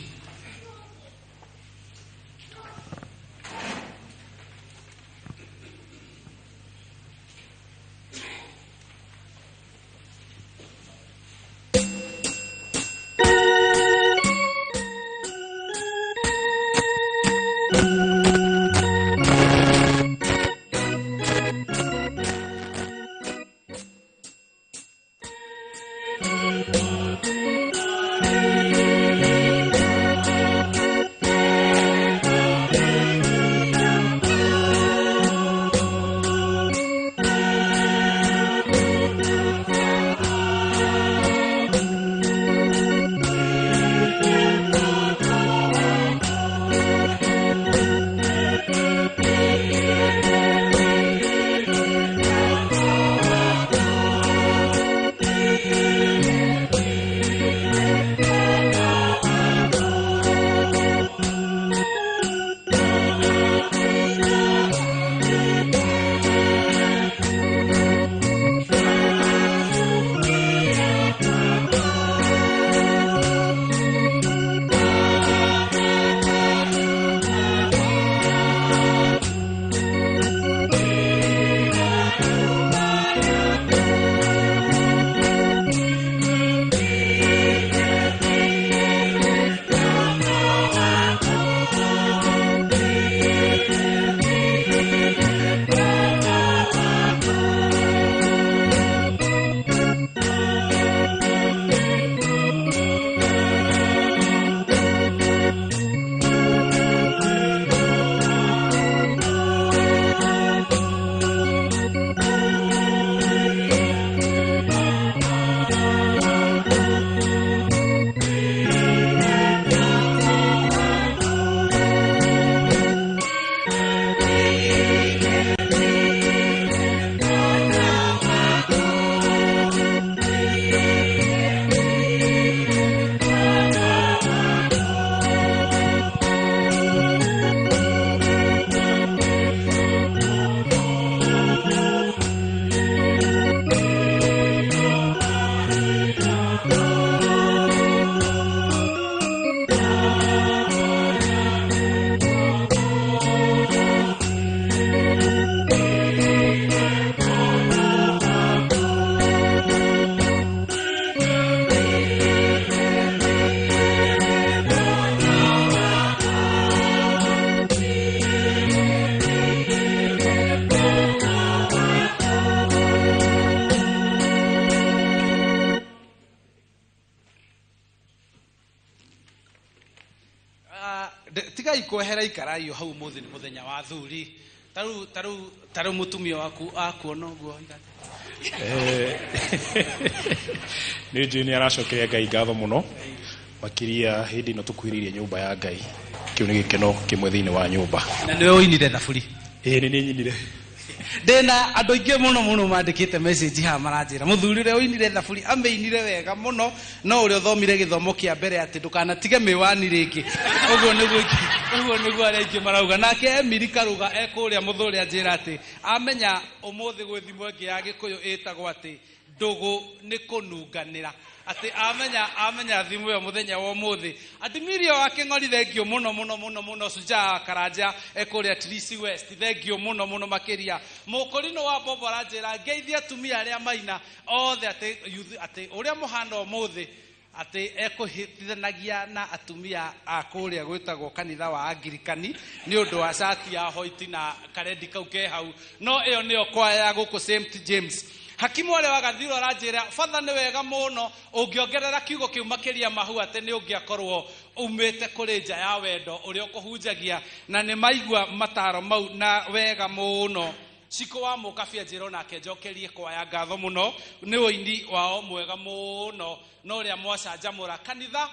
tigai kwehera ikarai hau muthi ni muthenya wa thuri taru mutumia waku akuona uguo nä njä nä aracokeria Ngai ngatho må no makiria hä ndä ä no tå kuhä nyumba ya Ngai kä u nä gä keno kä mwe thä inä wa nyumba na nä we ũinire thaburi nä nyinire ndena andå aingä må no mandä te message haha maranjä ra må thuri ũrĩa ũinire thaburi amä inire wega må no no å rä a ũthomire gä thomo kä a mbere atä ndũkanatige mä wani rä ngä ũguo nä guo arä aingä marauga nake Emiri Karuga ekå rä a må thå rä a njä ra atä amenya å thä gwä thimå ĩngĩ ya gä kå yå ä tagwo atä ndũgũ nä kå nunganä ra atä amenya thimå ä yo må thenya wa må thä Adimirio wake ng'ori thengio må no Shujaa Karanja ekå rä a Trisi West thengio må no makä ria må kå rino wa Bobo aranjä ra ngeithia atumia arä a maina othe atä å rä a må hana å må thä atä ekå hä tithanagia na atumia a kå rä a gwä tagwo kanitha wa Angirikani nä å ndå wa cati ya hoiti na karendi kau ke hau no ä yo nä yo kwaya ya gå kå St James Hakimu wale wagathiro aranjira fatha nĩ wega mũno ũngĩongerera kiugo kĩu makĩria mahu atĩ nĩ ũngĩakorwo umĩte kũrĩ nja ya wendo ũrĩa ũkũhunjagia na nĩ maigua mataro mau na wega mũno Ciko wa Mũkabia njĩra nake njokerie kwaya ngatho mũno nĩ ũini wao mwega mũno no ũrĩa mwacanjamũra kanitha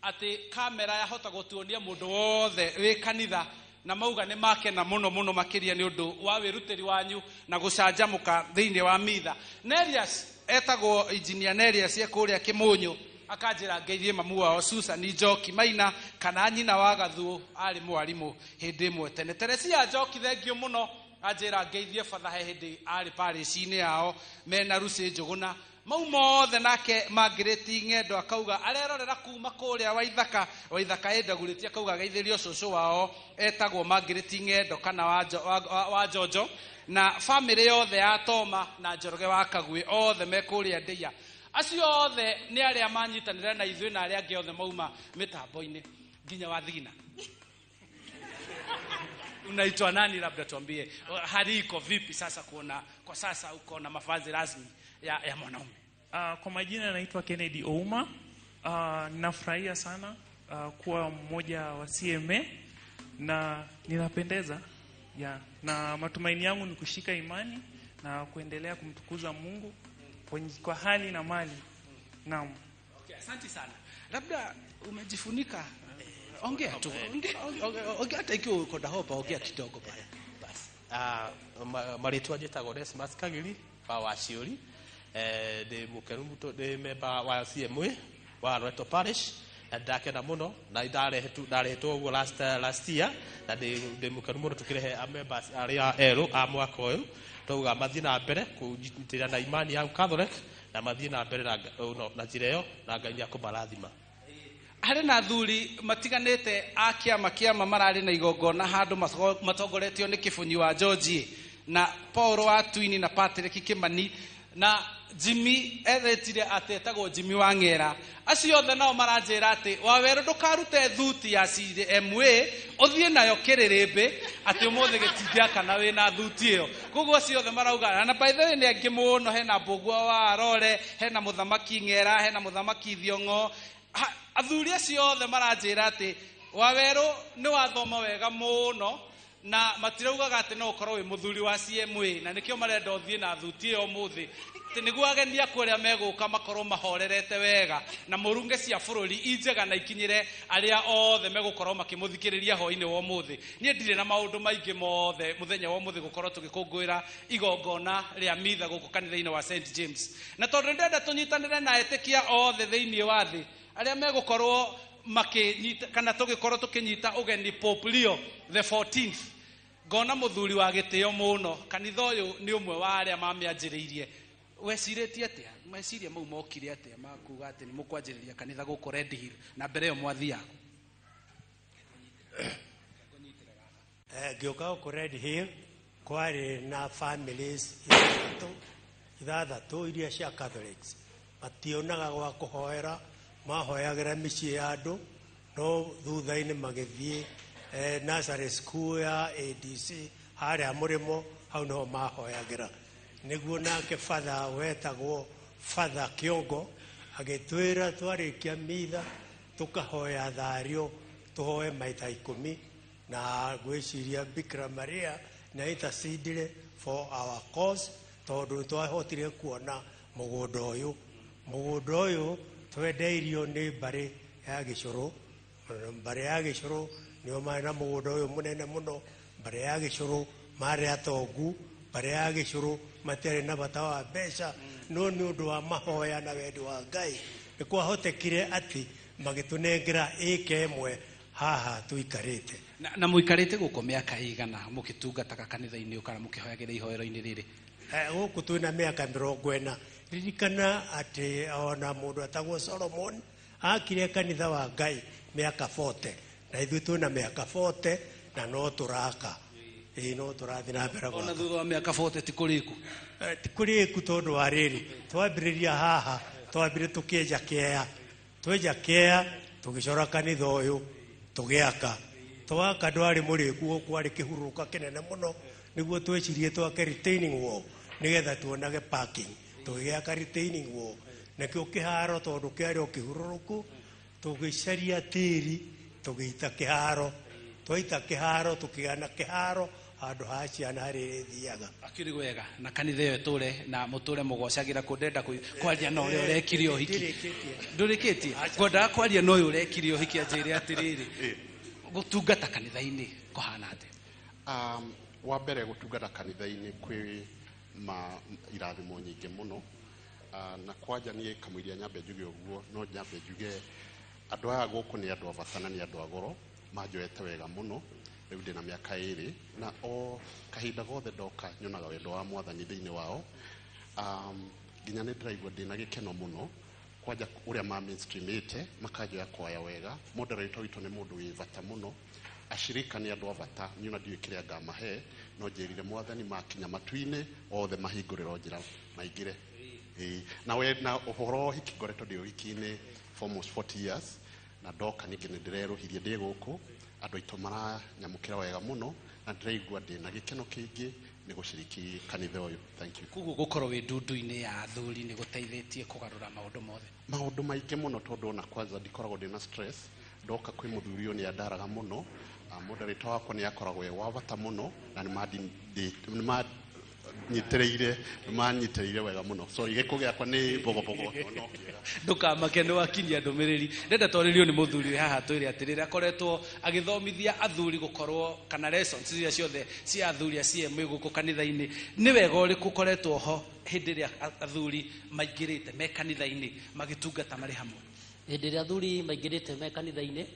atĩ kamera yahota gũtuonia mũndũ wothe wĩ kanitha na mauga nĩ makena mũno makĩria nĩ ũndũ wa wĩrutĩri wanyu na gũcanjamũka thĩinĩ wa mitha Nerias etagwo engineer Nerias ekũrĩa Kĩmũnyũ akanjĩra ngeithie mamu wao Susan Njoki Maina kana nyina wa Gathuũ arĩ mwarimũ hĩndĩ ĩmwe tene Teresia Njoki thengio mũno anjĩra ngeithie batha he hĩndĩ arĩ parish-inĩ yao mena Rusi Njũgũna mau mothe nake Margaret Ng'endo akauga arerorera kuma kũrĩa Waithaka endagũrĩtie akauga geithĩrio cũcũ wao etagwo Margaret Ng'endo kana wa Jojo na family yothe ya Toma na Njoroge wa Kagwe othe me kũrĩa Ndĩia acio othe nĩ arĩa manyitanĩra na ithuĩ na arĩa angĩ othe mauma mĩtambo-inĩ nginya wa Thigina unaitwa nani labda tuambie hali iko vipi sasa kuona kwa sasa uko na mavazi rasmi ya mwanaume kwa majina naitwa Kennedy Ouma nafurahia sana kuwa mmoja wa CMA na ninapendeza na matumaini yangu ni kushika imani na kuendelea kumtukuza Mungu kwa hali na mali naam okay asante sana labda umejifunika ongea tu ongea hata ikiwa uko dahopa ongea kidogo pale basi marĩtwa njĩtagwo Desmas Kagiri wa Waciũri ndĩ mũkenu mũtũ ndĩ memba wa CMA wa Loreto Parish na ndakena mũno na ndarehetwo ũguo last year na ndĩ mũkenu mũno tũkĩrehe members arĩa erũ a mwaka ũyũ twauga mathiĩ na mbere kũnyitĩrĩra na imani ya Catholic na mathiĩ na mbere na njĩra ĩyo na Ngai nĩakũmarathima harĩ na athuri matiganĩte a kĩama mararĩ na igongona handũ matongoretio nĩ Kĩbũnyi wa George na Paul wa Twini na Patrick Kĩmani na Jimmy ethetire atĩ etagwo Jimmy wa Ng'era acio othe nao maranjĩra atĩ Wawerũ ndũkarute thuti ya CMA ũthiĩ nayo kĩrĩrĩmbĩ atĩ ũmũthĩ gĩtingĩakana wĩna thuti ĩyo koguo acio othe marauga na by the way nĩ angĩ mũno hena Mbũgua wa Arore hena Mũthamaki Ng'era hena Mũthamaki Thiong'o athuri acio othe maranjĩra atĩ Wawerũ nĩ wathoma wega mũno na matiraugaga atĩ no ũkorwo wĩ mũthuri wa CMA na nĩkĩo marenda ũthiĩ na thuti ĩyo mũthĩ nĩguo ageni aku arĩa megũka makorwo mahorerete wega na mũrunge cia bũrũri injega na ikinyĩre arĩa othe megũkorwo makĩmũthikĩrĩria hwaĩ-inĩ wa ũmũthĩ niĩ ndirĩ na maũndũ maingĩ mothe mũthenya wa ũmũthĩ gũkorwo tũgĩkũngũĩra igongona rĩa mitha gũkũ kanitha-inĩ wa St James na tondũ ndĩrenda tũnyitanĩre na etĩkia othe thĩinĩ wa thĩ arĩa megũkorwo makĩnyita kana tũgĩkorwo tũkĩnyita ũgeni Pope Leo the 14th ngona mũthuri wa gĩtĩo mũno kanitha ũyũ nĩ ũmwe wa arĩa mamĩanjĩrĩirie wecirĩtie atĩa meciria mau mokire atĩa makuga atĩ nĩ mũkwanjĩrĩria kanitha gũkũ Red Hill na mbere ĩyo mwathiaga ngĩũka gũkũ Red Hill kwarĩ na families ithathatũ iria cia Catholics mationaga gwa kũhoera mahoyagĩra mĩciĩ ya andũ no thutha-inĩ magĩthiĩ nursery school ya ADC harĩa Mũrĩmo hau nĩho mahoyagĩra nĩguo nake father wetagwo Father Kĩongo agĩtwĩra twarĩkia mitha tũkahoya thario tũhoe maita 10 na gwĩciria Bikira Maria na intercede for our cause tondu twahotire kuona mugunda uyu twendeirio ni mbari ya Gicuru. Mbari ya Gicuru nio maana mugunda uyu munene muno. Mbari ya Gicuru mari atongu. Mbari ya Gicuru matere na bata wa mbeca no ni undu wa mahoya na wendi wa Ngai ni kwahotekire ati magitunengera ike imwe haha tuikarite na muikarite guko miaka igana mukitungataga kanitha-ini ukara mukihoyagira ihoero-ini riri. Guku twina miaka 40. Ririkana ati ona mundu atagwo Solomon akire kanitha wa Ngai miaka 40 na ithuĩ twina miaka 40 na no turaka no turathi na mbere ona thutha wa miaka 40 tikuriku tondu wa riri twambiriria haha twambire tukienja kea twenja kea tugicora kanitha uyu tugiaka twaka ndwari muriku kwari kihuruka kinene muno niguo twecirie twake retaining wall nigetha tuonage parking tugiaka retaining wall nakio kiharo tondu kiari o kihururuku tugicaria tiri tugiita kiharo twaita kiharo tukigana kiharo andu ha ciana harĩ thiaga akiri wega na kanitha iyo ture na muture mugocagira kundenda kwaria no uri urekire uhiki ndurikitie ngwenda kwaria no uri urekire uhiki anjire atiriri gutungata kanitha-ini kuhana ate. Wa mbere gutungata kanitha-ini kwi irathimo nyingi muno na kwanja nie kamwiria nyambe njuge uguo no nyambe njuge andu aya guku ni andu abatana ni andu agoro manjoete wega muno riu ndina miaka 2 na o kahinda gothe ndoka nyonaga wendo wa mwathani thiini wao nginya ni ndiraigua ndina gikeno muno kwanja uria ma mainstreamite makanjoya kwaya wega moderator witu ni mundu wi bata muno ashirika ni andu abata nyuna ndiwe kiria ngamahe no njirire mwathani makinya matu-ini othe mahinguriro njira maingire na we na uhoro hiki ngoretwo ndi uhiki-ini for almost 40 years na ndoka ningi ni ndireruhirie ndi guku andu aitu maranyamukira wega muno na ndiraigua ndina gikeno kingi ni guciriki kanitha uyu. Thank you. Kugu gukorwo wi ndundu-ini ya athuri ni guteithitie kugarura maundu maingi muno tondu na kwanza ndikoragwo ndina stress ndoka kwi muthuri uyu ni andaraga muno moderator wako ni akoragwo wa bata muno na nyitereire wega muno. Sorry giko giakwa ni bogobogo no ndukamake ni wakinyia ndumiriri ndenda twaririo ni muthuri haha twiri atiriri akoretwo agithomithia athuri gukorwo kana lessons cia ciothe cia athuri acie guku kanitha-ini ni wega uriku koretwo ho hindi ria athuri maingirite me kanitha-ini magitungata mari hamwe. Hindi ria athuri maingirite me kanitha-ini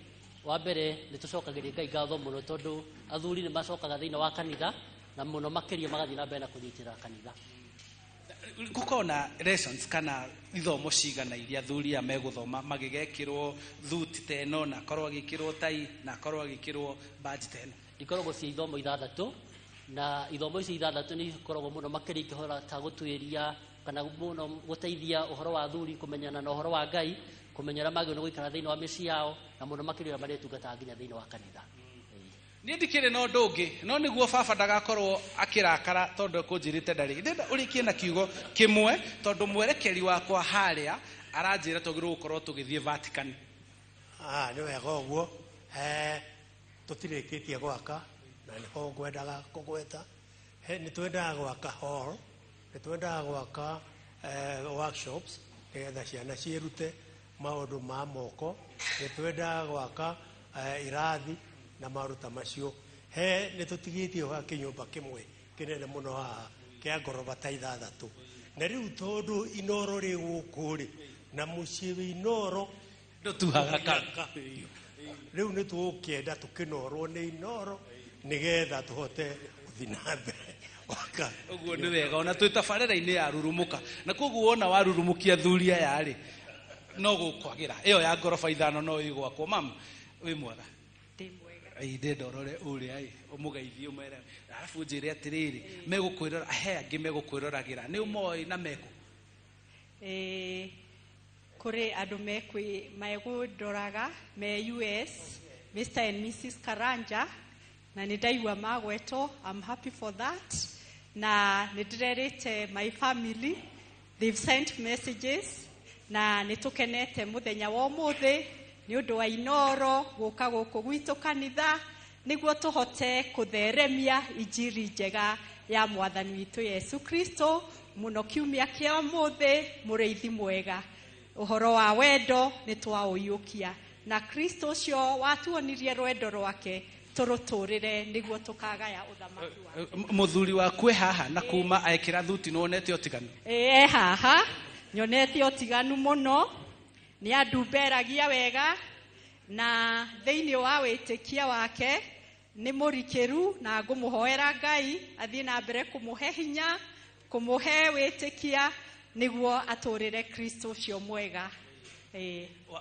wa mbere ni tucokagiria Ngai ngatho muno tondu athuri ni macokaga thiini wa kanitha na muno makiria magathii na mbere na kunyitira kanitha. Gukona lessons kana ithomo cigana iria athuri meguthoma magigekirwo thuti teno na korwo agikirwo tai na korwo agikirwo badge teno ikoragwo cia ithomo 6 na ithomo ici 6 ni ikoragwo muno makiria ikihora ta gutwiria kana muno guteithia uhoro wa athuri kumenyana na uhoro wa Ngai kumenyera magio guikara thiini wa micii yao na muno makiria maretungata nginya thiini wa kanitha. Ni ndikire no ndungi no niguo baba ndagakorwo akirakara tondu kunjirite ndari ndenda urikie na kiugo kimwe tondu mwerekeri wakwa haria aranjira tugirwo gukorwo tugithie Vatican. Ni wega uguo tutirikitie gwaka na niko ngwendaga kugweta ni twendaga gwaka hall ni twendaga gwaka workshops nigetha ciana ciirute maundu ma moko ni twendaga gwaka irathi na maruta macio ni tutigitie ha kinyumba kimwe kinene muno haha kia ngoroba ta 6 na riu tondu inoro ri guku ri na mucii wi inoro ndutuhaga kaka riu ni tukienda tukinorwo ni inoro nigetha tuhote uthi na mbere waka uguo ni wega ona twita barera-ini ya rurumuka na koguo wona warurumukia thuri aya ri no gukwagira iyo ya ngoroba 5 no igwakwo mama wi mwega ide dorore uri ai umugeithio mere alafu njire atiriri megukwirora he angi megukwirораgira ni umoi na meko kuri andu megudoraga me US Mr and Mrs Karanja na nidaigua magweto. I'm happy for that na nidirerite my family, they've sent messages na nitukenete muthenya wa umuthi ni undu wa inoro guka guku gwitu kanitha niguo tuhote kutheremia injiri njega ya mwathani witu Yesu Kristo muno kiumia kia muthe mureithi mwega uhoro wa wendo ni twauyukia na Kristo cio watuonirie rwendo rwake turuturire niguo tukagaya uthamaki wa muthuri waku haha na kuma aekira thuti no onete otiganu haha nyonete otiganu muno ni andumberagia wega na thiini wa witikia wake ni murikiru na ngumuhoera Ngai athie na mbere kumuhe hinya kumuhe witikia niguo aturire Kristo cio mwega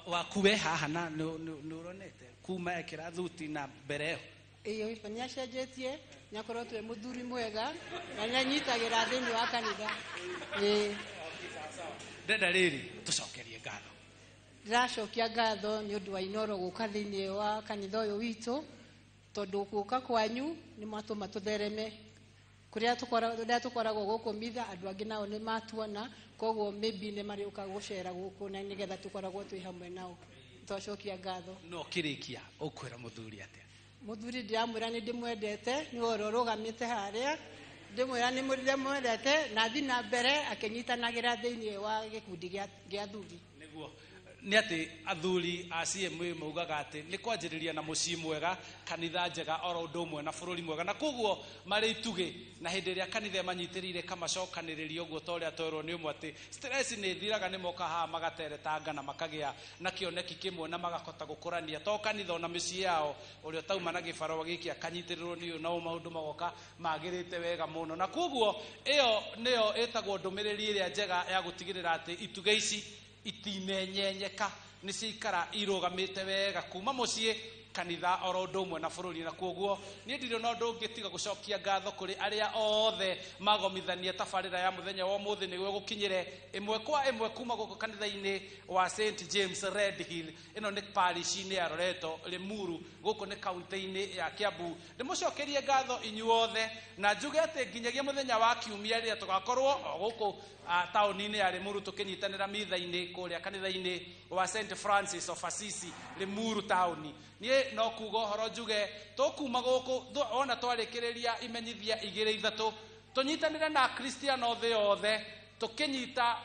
wakuwe haha na nuronete kuma ekira thuti na mbere iyo ifanya shajetie nyakoro twe muthuri mwega na nyanyitagira thiini wa kanitha dada riri tucokerie ngatho ndiracokia ngatho ni undu wa inoro guka thiini wa kanitha uyu witu tondu guka kwanyu ni matuma tuthereme kuria tukoragwo guku mitha andu angi nao ni matuona koguo maybe ni mariuka gucera guku na nigetha tukoragwo twi hamwe nao twacokia ngatho no kirikia ukwira muthuri atia muthuri ndiamwira ni ndimwendete ni oro rugamite haria ndimwira ni murire mwendete na thi na mbere akinyitanagira thiini wa gikundi gia thuri niguo ni ati athuri a CMA maugaga ati ni kwanjiriria na mucii mwega kanitha njega oro undu umwe na bururi mwega na koguo mari ituge na hindi ria kanitha manyitirire kamacokaniriria uguo toria twerwo ni umwe ati stress ni thiraga ni moka ha magateretanga na makagia na kioneki kimwe na magakota gukurania to kanitha ona micii yao urio tauma na gibaro giki akanyitirirwo ni na maundu magoka magirite wega muno na koguo iyo niyo etagwo ndumiriri iria njega ya gutigirira ati ituge ici itinenyenyeka niciikara irugamite wega kuma mucii kanitha oro undu umwe na bururi na koguo ni ndiro no ndungitiga gucokia ngatho kuri aria othe magomithania tabarira ya muthenya wa muthi niguo gukinyire imwe kwa imwe kuma guku kanitha-ini wa St James Red Hill ino ni parish-ini ya Loreto Limuru guku ni kaunti-ini ya Kiambu ndimucokerie ngatho inyuothe na njuge ati nginyagia muthenya wa kiumia ria tugakorwo guku tauni-ini ya Limuru tukinyitanira mitha-ini kuria kanitha-ini wa St Francis of Assisi Limuru tauni ni no kugo horo njuge tukuma guku ona twarikiriria imenyithia igire ithatu tunyitanire na Kristiano the othe tukinyita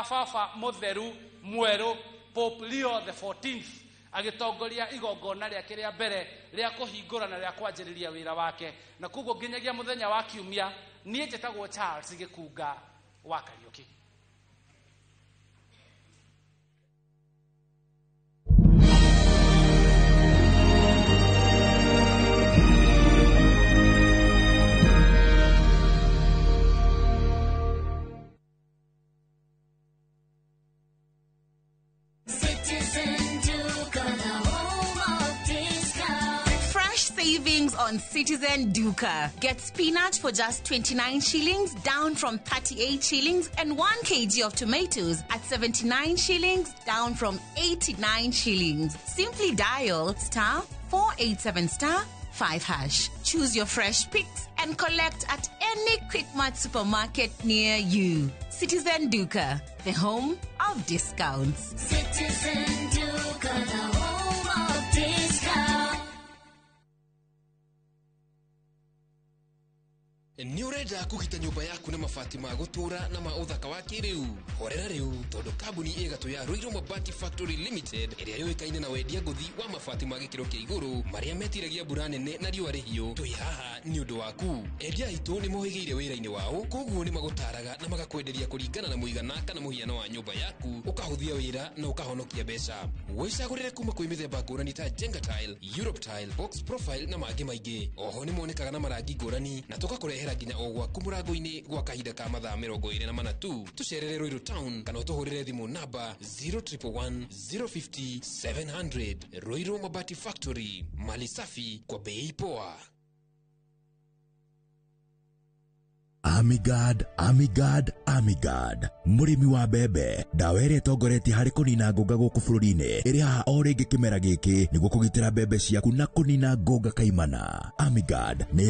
fafa mutheru mweru Pope Leo the 14th agitongoria igongona ria kiria mbere ria kuhingura na ria kwanjiriria wira wake na kugo nginyagia muthenya wa kiumia nie njitagwo Charles Gikunga wa Kariuki. Savings on Citizen Duka. Get spinach for just 29 shillings, down from 38 shillings, and 1 kg of tomatoes at 79 shillings, down from 89 shillings. Simply dial *487*5#. Choose your fresh picks and collect at any Quickmart supermarket near you. Citizen Duka, the home of discounts. Citizen Duka, the home of discounts. Ni urenda kugita nyumba yaku na mabati ma gutura na ma uthaka wa kiriu horera riu tondu kambuni igatu ya Ruiru Mabati Factory Limited iria yoikaine na wendia nguthi wa mabati ma gikiro kia iguru maria metiragia mbura nene na riua rihio twi haha ni undu waku endia itu ni mohigiire wira-ini wao koguo ni magutaraga na magakwenderia kuringana na muigana kana muhiano wa nyumba yaku ukahuthia wira na ukahonokia mbeca wicagurire kuma kwi mithemba ngurani ta Jenga Tile, Europe Tile, Box Profile na mangi maingi oho ni monekaga na marangi ngurani na tugakurehera nginya o gwaku murango-ini gwa kahinda ka mathaa 24 tu tucerere Ruiru Town kana utuhurire thimu namba 0111 050 700. Ruiru Mabati Factory, mali safi kwa bei poa. Amigad, Amigad, Amigad. Murimi wa bebe dawa ĩrĩa ĩtongoretie harĩ kũnina ngũnga gũkũ bũrũri-inĩ ĩrĩ haha o rĩngĩ kĩmera gĩkĩ nĩguo kũgitĩra bebe ciaku na kũnina ngũnga kaimana. Amigad nĩ